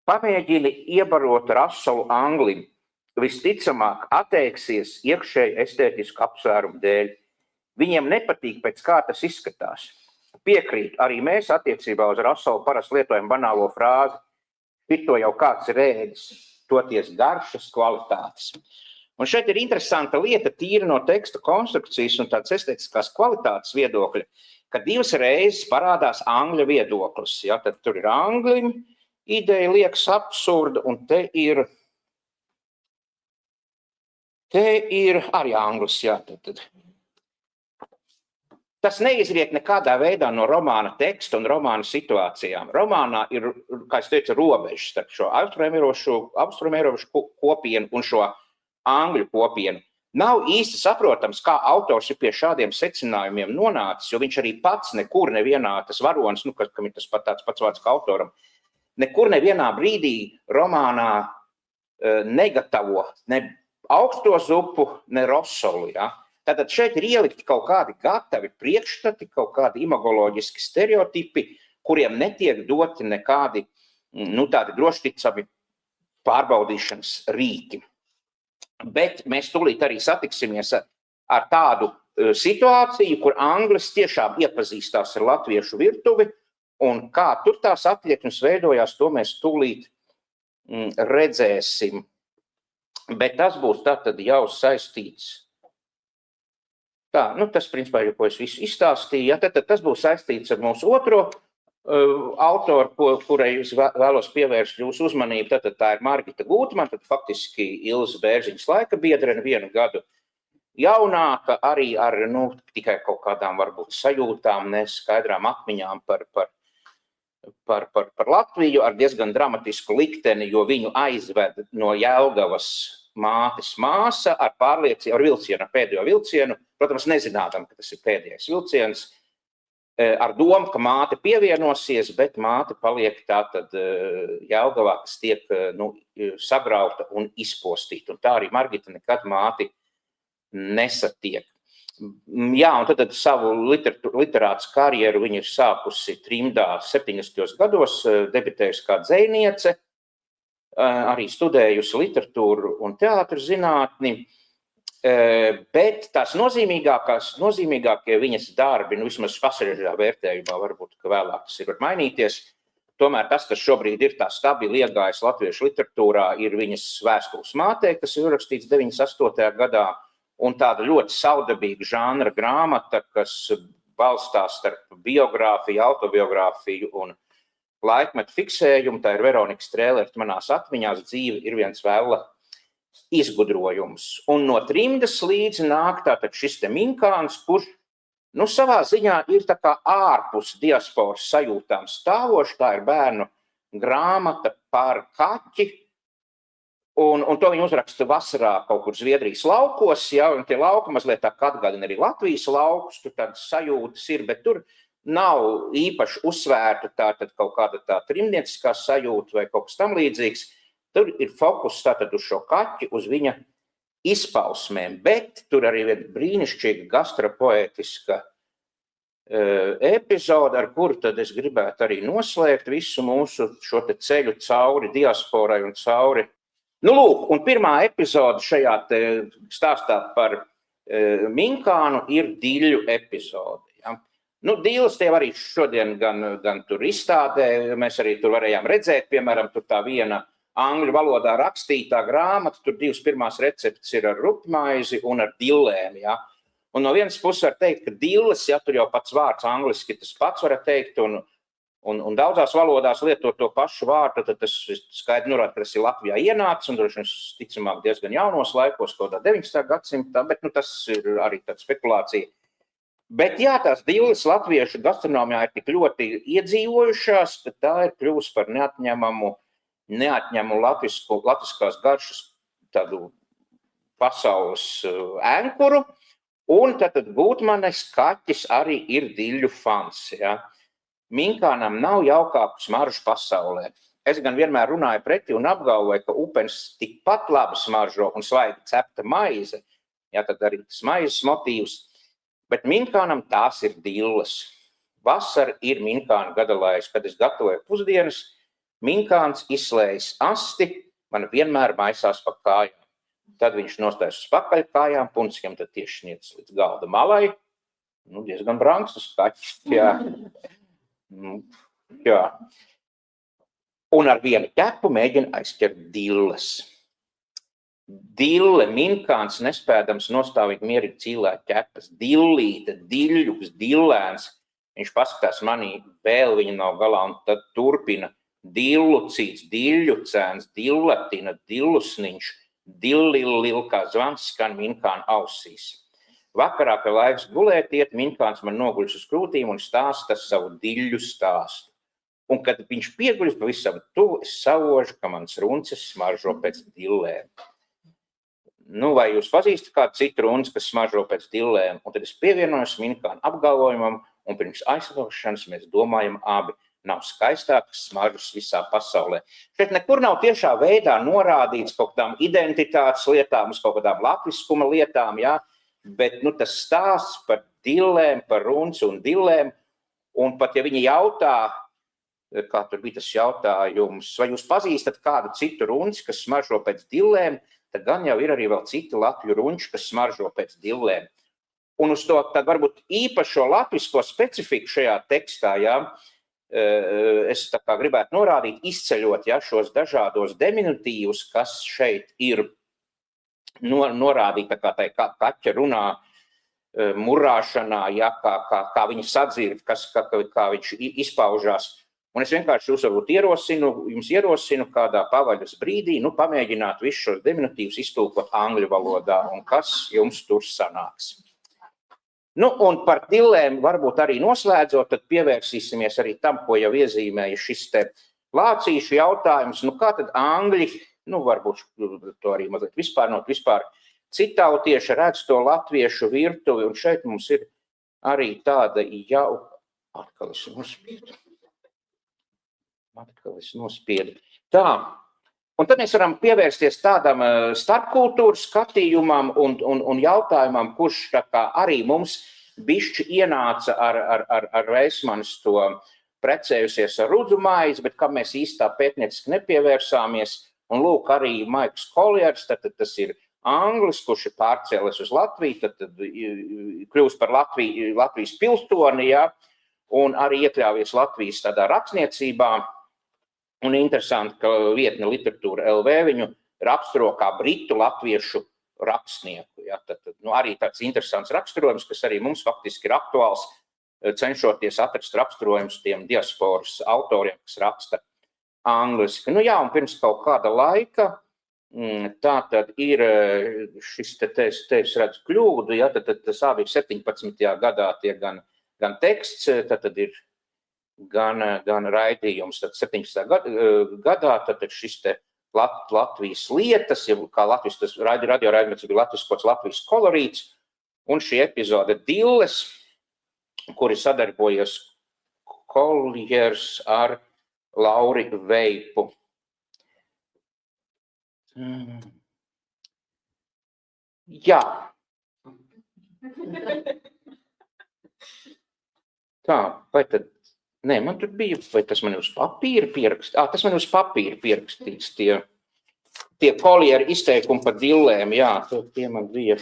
Pamēģini iebarot Rasolu anglim, visticamāk atteiksies iekšēji estētisku apsvērumu dēļ. Viņiem nepatīk, pēc kā tas izskatās. Piekrīt, arī mēs attiecībā uz Rasolu parasti lietojam banālo frāzi, šito jau kāds ir ēdis, toties garšas kvalitātes. Un šeit ir interesanta lieta tīri no teksta konstrukcijas un tādas estētiskās kvalitātes viedokļa, ka 2 reizes parādās angļu viedoklis. Ja? Tad tur ir angļu ideja liekas absurda, un te ir arī anglis. Ja? Tad. Tas neizriek nekādā veidā no romāna teksta un romāna situācijām. Romānā ir, kā es teicu, robežas starp šo austrumērošu kopienu un šo angļu kopienu. Nav īsti saprotams, kā autors ir pie šādiem secinājumiem nonācis, jo viņš arī pats nekur nevienā, tas varonis, kam ir tas tāds pats vārds kā autoram, nekur nevienā brīdī romānā negatavo ne augsto zupu, ne rosoli. Ja? Tātad šeit ir ielikti kaut kādi gatavi priekšstati, kaut kādi imagoloģiski stereotipi, kuriem netiek doti nekādi tādi drošticami pārbaudīšanas rīki. Bet mēs tūlīt arī satiksimies ar tādu situāciju, kur anglis tiešām iepazīstās ar latviešu virtuvi, un kā tur tās attiekmes veidojās, to mēs tūlīt redzēsim. Bet tas būs tātad jau saistīts. Tā, tas, principā, ko es visu izstāstīju, ja, tad tas būs saistīts ar mūsu otro autoru, kurai es vēlos pievērst jūsu uzmanību. Tad tā ir Margita Gūtmane, tad faktiski Ilzes Bērziņas laika biedrene, 1 gadu jaunāka, arī ar tikai kaut kādām varbūt sajūtām, neskaidrām atmiņām par Latviju, ar diezgan dramatisku likteni, jo viņu aizved no Jelgavas mātes māsa ar pārliecību, ar vilcienu, ar pēdējo vilcienu, protams, nezinādam, ka tas ir pēdējais vilciens, ar domu, ka māte pievienosies, bet māte paliek tātad Jelgavā, kas tiek sagrauta un izpostīta. Un tā arī Margita nekad māti nesatiek. Jā, un tad savu literātas karjeru viņa ir sākusi trimdā 70. gados, debitējusi kā dzejniece, arī studējusi literatūru un teātru zinātni, bet tās nozīmīgākie viņas darbi, vismaz pasažierā vērtējumā, varbūt, ka vēlāk tas ir var mainīties, tomēr tas, kas šobrīd ir tā stabili iegājis latviešu literatūrā, ir viņas Vēstules mātei, kas ir rakstīts 98. gadā, un tāda ļoti saudabīga žanra grāmata, kas balstās starp biogrāfiju, autobiogrāfiju un laikmetu fiksējumu. Tā ir Veronika Strēlerte manās atmiņās, dzīve ir viens vēla izgudrojums. Un no trimdas līdzi nāk tātad šis te Minkāns, kurš savā ziņā ir tā kā ārpus diasporas sajūtām stāvoši. Tā ir bērnu grāmata par kaķi, un to viņi uzraksta vasarā kaut kur Zviedrijas laukos, ja, un tie lauki mazliet tā kā atgādina arī Latvijas laukus, tur tādas sajūtas ir, bet tur nav īpaši uzsvērta tātad kaut kāda tā trimnieciskā sajūta vai kaut kas tam līdzīgs. Tur ir fokus tātad uz šo kaķi, uz viņa izpausmēm, bet tur arī ir brīnišķīga gastropoētiska epizode, ar kuru tad es gribētu arī noslēgt visu mūsu šo te ceļu cauri diasporai un cauri. Lūk, un pirmā epizode šajā te stāstā par Minkānu ir Diļu epizode. Ja? Dīles tie arī šodien gan tur izstādē, mēs arī tur varējām redzēt, piemēram, tur tā viena angļu valodā rakstītā grāmata, tur 2 pirmās receptes ir ar rupmaizi un ar dillēm. Ja? Un no vienas puses var teikt, ka dilles, ja tur jau pats vārds angliski tas pats var teikt, un daudzās valodās lietot to pašu vārdu, tad tas skaidri norāda, ka tas ir Latvijā ienācis, un droši vien ticamāk diezgan jaunos laikos, kaut kādā 19. gadsimtā, bet tas ir arī tāda spekulācija. Bet jā, tās dilles latviešu gastronomijā ir tik ļoti iedzīvojušās, ka tā ir kļuvusi par neatņemamu latviskās garšas tādu pasaules ēnkuru, un tad Gūtmanes kaķis arī ir diļu fans. Ja? Minkānam nav jaukāku smaržu pasaulē. Es gan vienmēr runāju pretī un apgalvoju, ka upenis tikpat labi smaržo un svaigi cepta maize, ja tad arī tas maizes motīvs, bet Minkānam tās ir dilles. Vasara ir Minkāna gadalājs, kad es gatavoju pusdienas, Minkāns izslējas asti, man vienmēr maisās pa kājām. Tad viņš nostājas uz pakaļkājām, punciem tad tieši sniedz līdz galda malai. Diezgan brangs tas kaķis, jā. Jā. Un ar vienu ķepu mēģina aizķert dilles. Dille, minkāns, nespēdams nostāvīt mierīgi cilvēku ķepas, dillīte, diļuks, dillēns. Viņš paskatās manī, vēl viņa nav galā, un tad turpina dillucīts, diļucēns, dillatina, dillusniņš, dillilil, kā zvans skan minkāna ausīs. Vakarā, kad laiks gulēt iet, minkāns man noguļas uz krūtīm un stāsta savu diļu stāstu. Un, kad viņš pieguļas pavisam tuvu, es savožu, ka mans runcis smaržo pēc dillēm. Nu, vai jūs pazīstat kādu citu runci, kas smaržo pēc dillēm? Un tad es pievienojos minkāna apgalvojumam, un pirms aizslaušanas mēs domājam abi. Nav skaistākas smaržas visā pasaulē. Šeit nekur nav tiešā veidā norādīts kaut kādām identitātes lietām, uz kaut kādām latviskuma lietām, jā? Bet nu, tas stāsts par dillēm, par runci un dillēm, un pat ja viņi jautā, kā tur bija tas jautājums, vai jūs pazīstat kādu citu runci, kas smaržo pēc dillēm, tad gan jau ir arī vēl citi latviju runči, kas smaržo pēc dillēm. Un uz to tad varbūt īpašo latvisko specifiku šajā tekstā, jā, es tā kā gribētu norādīt, izceļot jā, šos dažādos diminutīvus, kas šeit ir norādīti, kā kaķa runā, murāšanā, jā, kā viņa sadzird, kā viņš izpaužās. Un es vienkārši jums ierosinu kādā pavaļas brīdī, pamēģināt visus šos diminutīvus iztulkot angļu valodā, un kas jums tur sanāks. Un par dillēm varbūt arī noslēdzot, tad pievērsīsimies arī tam, ko jau iezīmēja šis te lācīšu jautājums. Kā tad angļi, varbūt to arī mazliet vispār citautieši redz to latviešu virtuvi, un šeit mums ir arī tāda jau, atkal es nospiedu. Tā, un tad mēs varam pievērsties tādam starpkultūras skatījumam un jautājumam, kurš tā kā arī mums bišķi ienāca ar Reismanis to precējusies ar rudzu maizi, bet kam mēs īstā pētnieciski nepievērsāmies. Un lūk, arī Maiks Koljers, tad tas ir anglis, kurš ir pārcēlies uz Latviju, tad kļūst par Latvijas pilsoni, jā, un arī iekļāvies Latvijas tādā rakstniecībā. Un interesanti, ka vietne literatūra LV viņu raksturo kā britu latviešu rakstnieku. Ja? Tad, arī tāds interesants raksturojums, kas arī mums faktiski ir aktuāls, cenšoties atrast raksturojumus tiem diasporas autoriem, kas raksta angliski. Un pirms kaut kāda laika, tā tad ir šis te es redzu kļūdu, ja? Tad tas bija 17. gadā tie gan teksts, tad ir gan raidījums, tad 17. gadā, tad šis te Latvijas lietas, kā Latvijas, tas radio raidījums bija Latvijas kolorīts, un šī epizode Dilles, kuri sadarbojas Koljers ar Lauri Veipu. Jā. Tā, vai tad nē, man tur bija, vai tas man uz papīra pierakstīts? Tas man uz papīra pierakstīts, tie Koljeri izteikumi par dillēm, jā, tie man bija,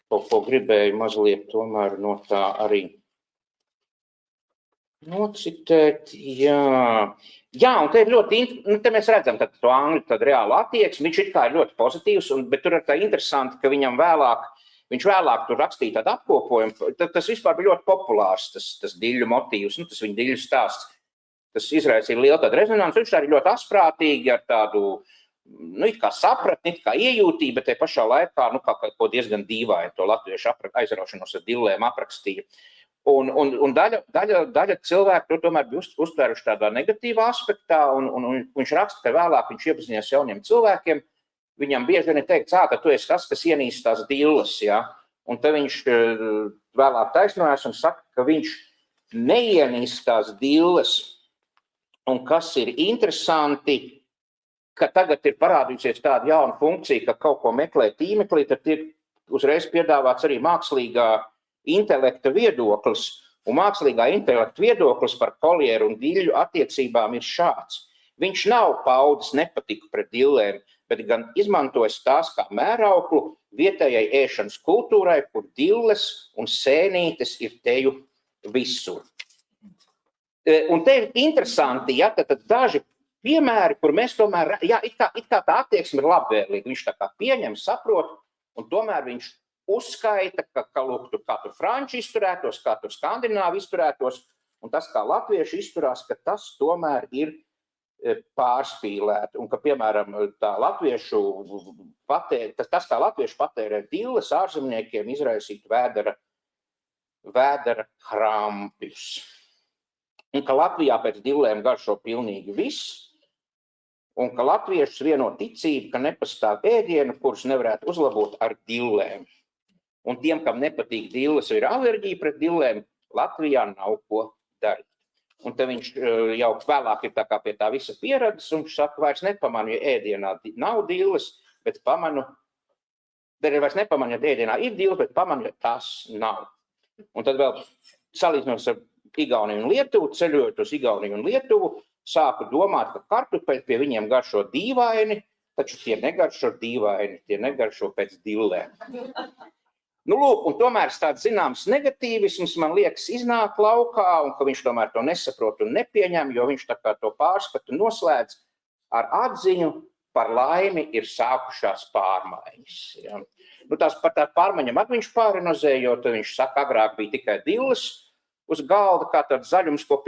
ko gribēju mazliet tomēr no tā arī nocitēt, jā. Jā, un te ir ļoti, te mēs redzam to angļu tādu reālu attieksmi, viņš it kā ir ļoti pozitīvs, bet tur ir tā interesanti, ka viņš vēlāk tur rakstīja tādu apkopojumu, tas vispār bija ļoti populārs, tas diļu motīvs, tas viņa diļu stāsts. Tas izraisīja lielu tādu rezonansu, viņš arī ļoti asprātīgi ar tādu, it kā sapratni, it kā iejūtību, bet te pašā laikā, kā diezgan dīvaini to latviešu aizraušanos ar dillēm aprakstīja. Un daļa cilvēku to tomēr bija uztvēruši tādā negatīvā aspektā, un viņš raksta, ka vēlāk viņš iepazinies jauniem cilvēkiem. Viņam bieži vien ir teikts, ka tu esi tas, kas ienīst tās dilles, ja? Un tad viņš vēlāk taisnojās un saka, ka viņš neienīst tās dilles. Un kas ir interesanti, ka tagad ir parādījusies tāda jauna funkcija, ka kaut ko meklē tīmeklī, tad tiek uzreiz piedāvāts arī mākslīgā intelekta viedoklis. Un mākslīgā intelekta viedoklis par Koljeru un diļu attiecībām ir šāds. Viņš nav paudis nepatiku pret dillēm, bet gan izmantojas tās kā mērauklu vietējai ēšanas kultūrai, kur dilles un sēnītes ir teju visur. Un te ir interesanti, ja tad daži piemēri, kur mēs tomēr, jā, it kā tā attieksme ir labvēlīga, viņš tā kā pieņem, saprot, un tomēr viņš uzskaita, ka lūk, kā tur franči izturētos, kā tur skandināvi izturētos, un tas, kā latvieši izturās, ka tas tomēr ir pārspīlēti, un ka, piemēram, tā latviešu patērē dilles ārzemniekiem izraisīt vēdera krampjus. Un ka Latvijā pēc dillēm garšo pilnīgi viss, un ka latviešus vieno ticība, ka nepastāv ēdienu, kurus nevarētu uzlabot ar dillēm. Un tiem, kam nepatīk dilles, ir alerģija pret dillēm, Latvijā nav ko darīt. Un te viņš jau vēlāk ir tā kā pie tā visa pieredzes, un viņš saka, vairs nepamanu, ja ēdienā nav dilles, bet pamanu, vairs nepamanu, ja ēdienā ir dilles, bet pamanu, ja tās nav. Un tad vēl salīdzinot ar Igauniju un Lietuvu, ceļojot uz Igauniju un Lietuvu, sāku domāt, ka kartupeļi pie viņiem garšo dīvaini, taču tie negaršo dīvaini, tie negaršo pēc dillēm. Nu, lūk, un tomēr tāds zināms negatīvisms, man liekas, iznāk laukā, un ka viņš tomēr to nesaprot un nepieņem, jo viņš tā kā to pārskatu noslēdz ar atziņu, par laimi ir sākušās pārmaiņas. Ja. Nu, tās par tā pārmaiņam at viņš pārinozēja, jo viņš saka, agrāk bija tikai dilles uz galda, kā tāds zaļums, ko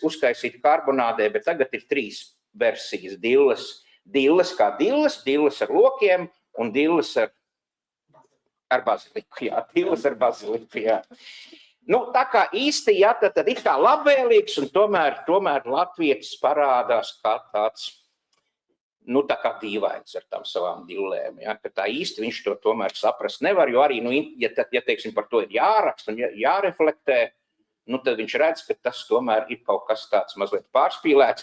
uzkaisīt karbonādē, bet tagad ir 3 versijas dilles. Dilles kā dilles ar lokiem un dilles ar baziliku, jā, dilles ar baziliku, jā. Nu, tā kā īsti, jā, tad ir kā labvēlīgs, un tomēr latvietis parādās kā tāds, nu, tā kā dīvains ar tām savām dillēm, jā, ka tā īsti viņš to tomēr saprast nevar, jo arī, nu, ja teiksim, par to ir jāraksta un jāreflektē, nu, tad viņš redz, ka tas tomēr ir kaut kas tāds mazliet pārspīlēts.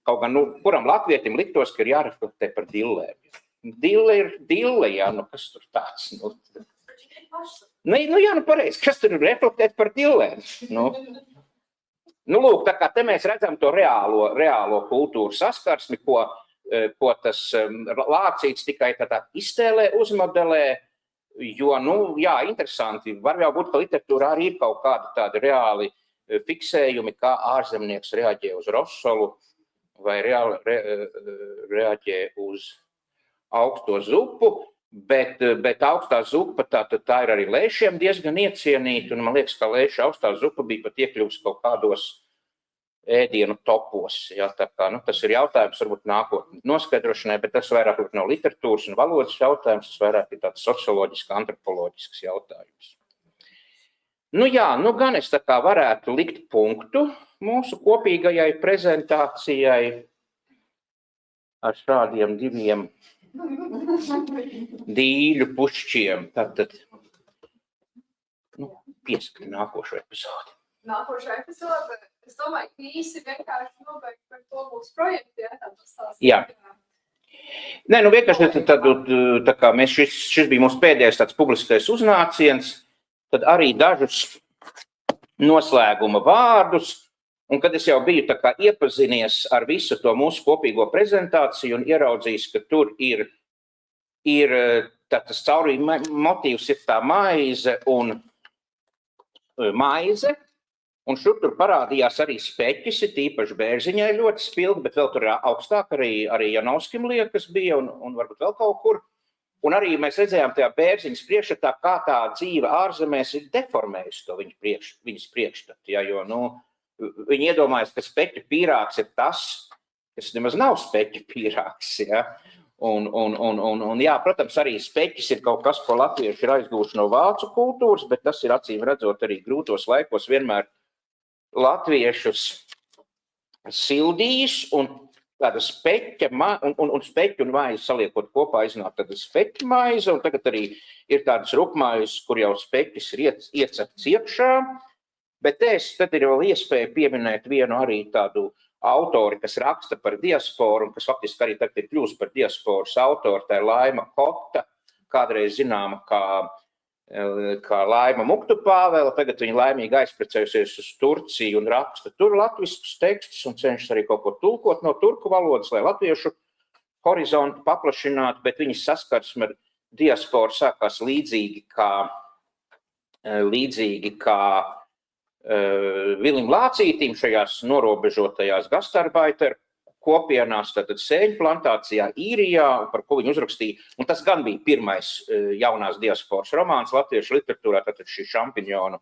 Kaut gan, nu, kuram latvietim liktos, ka ir jāreflektē par dillēm. Dille ir dille, jā, nu, kas tur tāds? Nu, jā, nu, pareizi, kas tur ir reflektēt par dillēm? Nu, lūk, tā kā te mēs redzam to reālo kultūru saskarsmi, ko tas Lācīts tikai tā iztēlē, uzmodelē, jo, nu, jā, interesanti, var jau būt, ka literatūrā arī ir kaut kādi tādi reāli fiksējumi, kā ārzemnieks reaģē uz rosolu vai reaģē uz augsto zupu, bet augstā zupa tā ir arī lēšiem diezgan iecienīta, un man liekas, ka lēša augstā zupa bija pat iekļuvusi kaut kādos ēdienu topos. Ja, tā kā, nu, tas ir jautājums, varbūt nākotnē noskaidrošanai, bet tas vairāk nav literatūras un valodas jautājums, tas vairāk ir tāds socioloģisks, antropoloģisks jautājums. Nu jā, nu gan es tā kā varētu likt punktu mūsu kopīgajai prezentācijai ar šādiem 2 dīļu pušķiem. Tātad, nu, pieskati nākošo epizodi. Nākošā epizode. Es domāju, ka īsi vienkārši nobeigt par to mūsu projektu, ja tā stāstīt. Jā. Nē, nu vienkārši tā kā šis bija mūsu pēdējais tāds publiskais uznāciens, tad arī dažus noslēguma vārdus, un kad es jau biju tā kā iepazinies ar visu to mūsu kopīgo prezentāciju un ieraudzījis, ka tur ir tas caurvīja motīvs ir tā maize un maize, un šur tur parādījās arī speķis, ir tīpaši Bērziņai ļoti spilgi, bet vēl tur augstāk arī Janovskim liekas bija un varbūt vēl kaut kur. Un arī mēs redzējām tajā Bērziņas priekšstatā, kā tā dzīve ārzemēs ir deformējusi to viņas priekšstatu. Ja, jo, nu, viņi iedomājas, ka speķu pīrāgs ir tas, kas nemaz nav speķu pīrāgs. Ja. Un jā, protams, arī speķis ir kaut kas, ko latvieši ir aizgūši no vācu kultūras, bet tas ir acīm redzot arī grūtos laikos vienmēr latviešus sildījis, un tāda speķa un speķu un maizi saliekot kopā iznāk tāda speķa maize, un tagad arī ir tādas rupmaize, kur jau speķis ir iecepts iekšā, bet tad ir vēl iespēja pieminēt vienu arī tādu autori, kas raksta par diasporu, un kas faktiski arī tagad ir kļūst par diasporas autoru, tā ir Laima Kota, kādreiz zināma kā Laima Muktu Pāvela, tagad viņa laimīgi aizprecējusies uz Turciju un raksta tur latviskus tekstus un cenšas arī kaut ko tulkot no turku valodas, lai latviešu horizontu paplašinātu, bet viņas saskarsme ar diasporu sākās līdzīgi kā Vilim Lācītim šajās norobežotajās gastarbeiteru kopienās, tātad sēļu plantācijā Īrijā, par ko viņi uzrakstīja. Un tas gan bija pirmais jaunās diasporas romāns latviešu literatūrā, tātad šī šampiņonu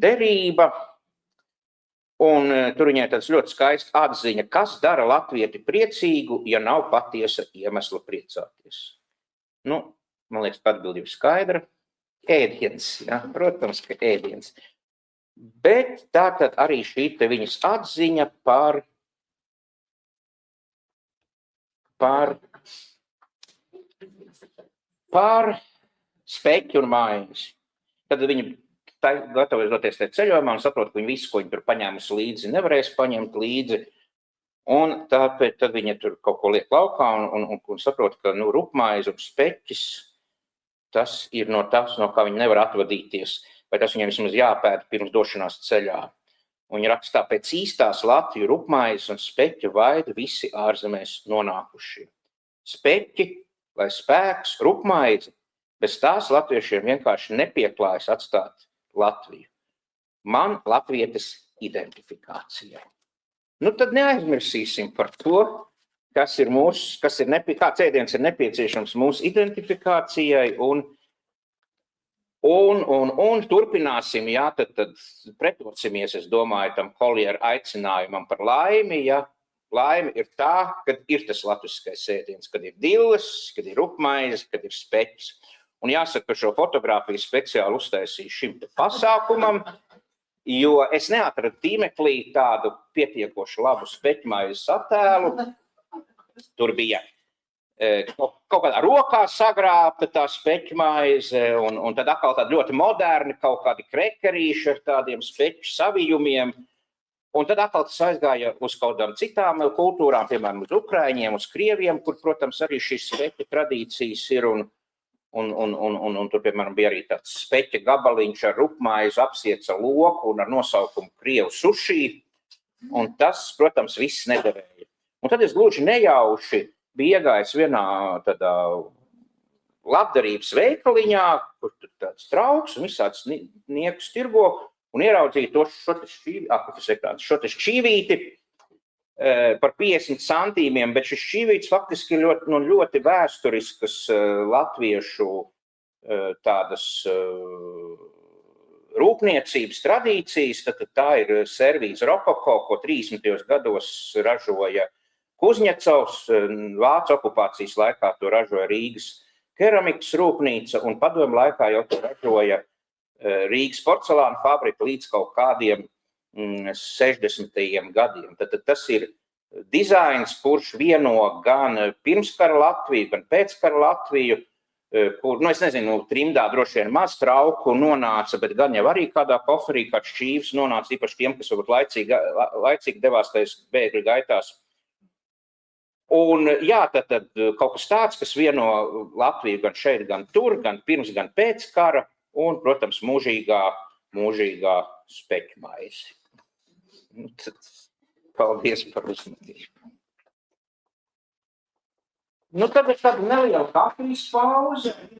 derība. Un tur viņai tāds ļoti skaists atziņa, kas dara latvieti priecīgu, ja nav patiesa iemesla priecāties. Nu, man liekas, atbildība skaidra. Ēdiens, ja? Protams, ka ēdiens. Bet tātad arī šī te viņas atziņa par speķu un mājas. Tad viņi gatavojas doties tajā ceļojumā un saprot, ka viņi visu, ko viņi tur paņēmusi līdzi, nevarēs paņemt līdzi. Un tāpēc tad viņi tur kaut ko liek laukā un saprot, ka rupmaize un speķis, tas ir no tas, no kā viņi nevar atvadīties. Vai tas viņiem vismaz jāpēta pirms došanās ceļā. Un viņi rakstā pēc īstās Latviju rupmaize un speķu vaidu visi ārzemēs nonākušie. Speķi, lai spēks, rupmaize, bez tās latviešiem vienkārši nepieklājas atstāt Latviju. Man latvietes identifikācijai. Nu tad neaizmirsīsim par to, kāds ēdiens ir nepieciešams mūsu identifikācijai un turpināsim, jā, tad pretosimies, es domāju, tam Colliera aicinājumam par laimi, ja laime ir tā, kad ir tas latviskais ēdiens, kad ir dilles, kad ir rupmaize, kad ir speķis. Un jāsaka, ka šo fotogrāfiju speciāli uztaisīju šim pasākumam, jo es neatradu tīmeklī tādu pietiekoši labu speķmaizes attēlu. Tur bija kaut kādā rokā sagrābta tā speķmaize, un tad atkal tādi ļoti moderni kaut kādi krekerīši ar tādiem speķu savijumiem. Un tad atkal tas aizgāja uz kaut kādām citām kultūrām, piemēram, uz Ukraiņiem, uz Krieviem, kur, protams, arī šīs speķu tradīcijas ir, un tur, piemēram, bija arī tāds speķa gabaliņš ar rupmaizi apsiets ar loku un ar nosaukumu Krievu sušī, un tas, protams, viss nederēja. Un tad es gluži nejauši bija iegājis vienā tādā labdarības veikaliņā, kur tur tāds trauks un visāds niekus tirgo, un ieraudzīju šo šķīvīti par 50 centīmiem, bet šis šķīvīts faktiski ir ļoti vēsturiskas latviešu tādas rūpniecības tradīcijas. Tad tā ir servīze rokoko, ko 30. gados ražoja Kuzņecovs, Vācu okupācijas laikā to ražoja Rīgas keramikas rūpnīca, un padomu laikā jau to ražoja Rīgas porcelāna fabrika līdz kaut kādiem 60. gadiem. Tad tas ir dizains, kurš vieno gan pirmskara Latviju, gan pēckara Latviju, kur, es nezinu, trimdā droši vien maz trauku nonāca, bet gan jau arī kādā koferī, kāds šķīvs nonāca, īpaši tiem, kas varbūt laicīgi devās tais bēgļu gaitās. Un jā, tad kaut kas tāds, kas vieno Latviju gan šeit, gan tur, gan pirms, gan pēc kara, un, protams, mūžīgā speķmaize. Paldies par uzmanību. Tad ir tāda neliela kafijas pauze.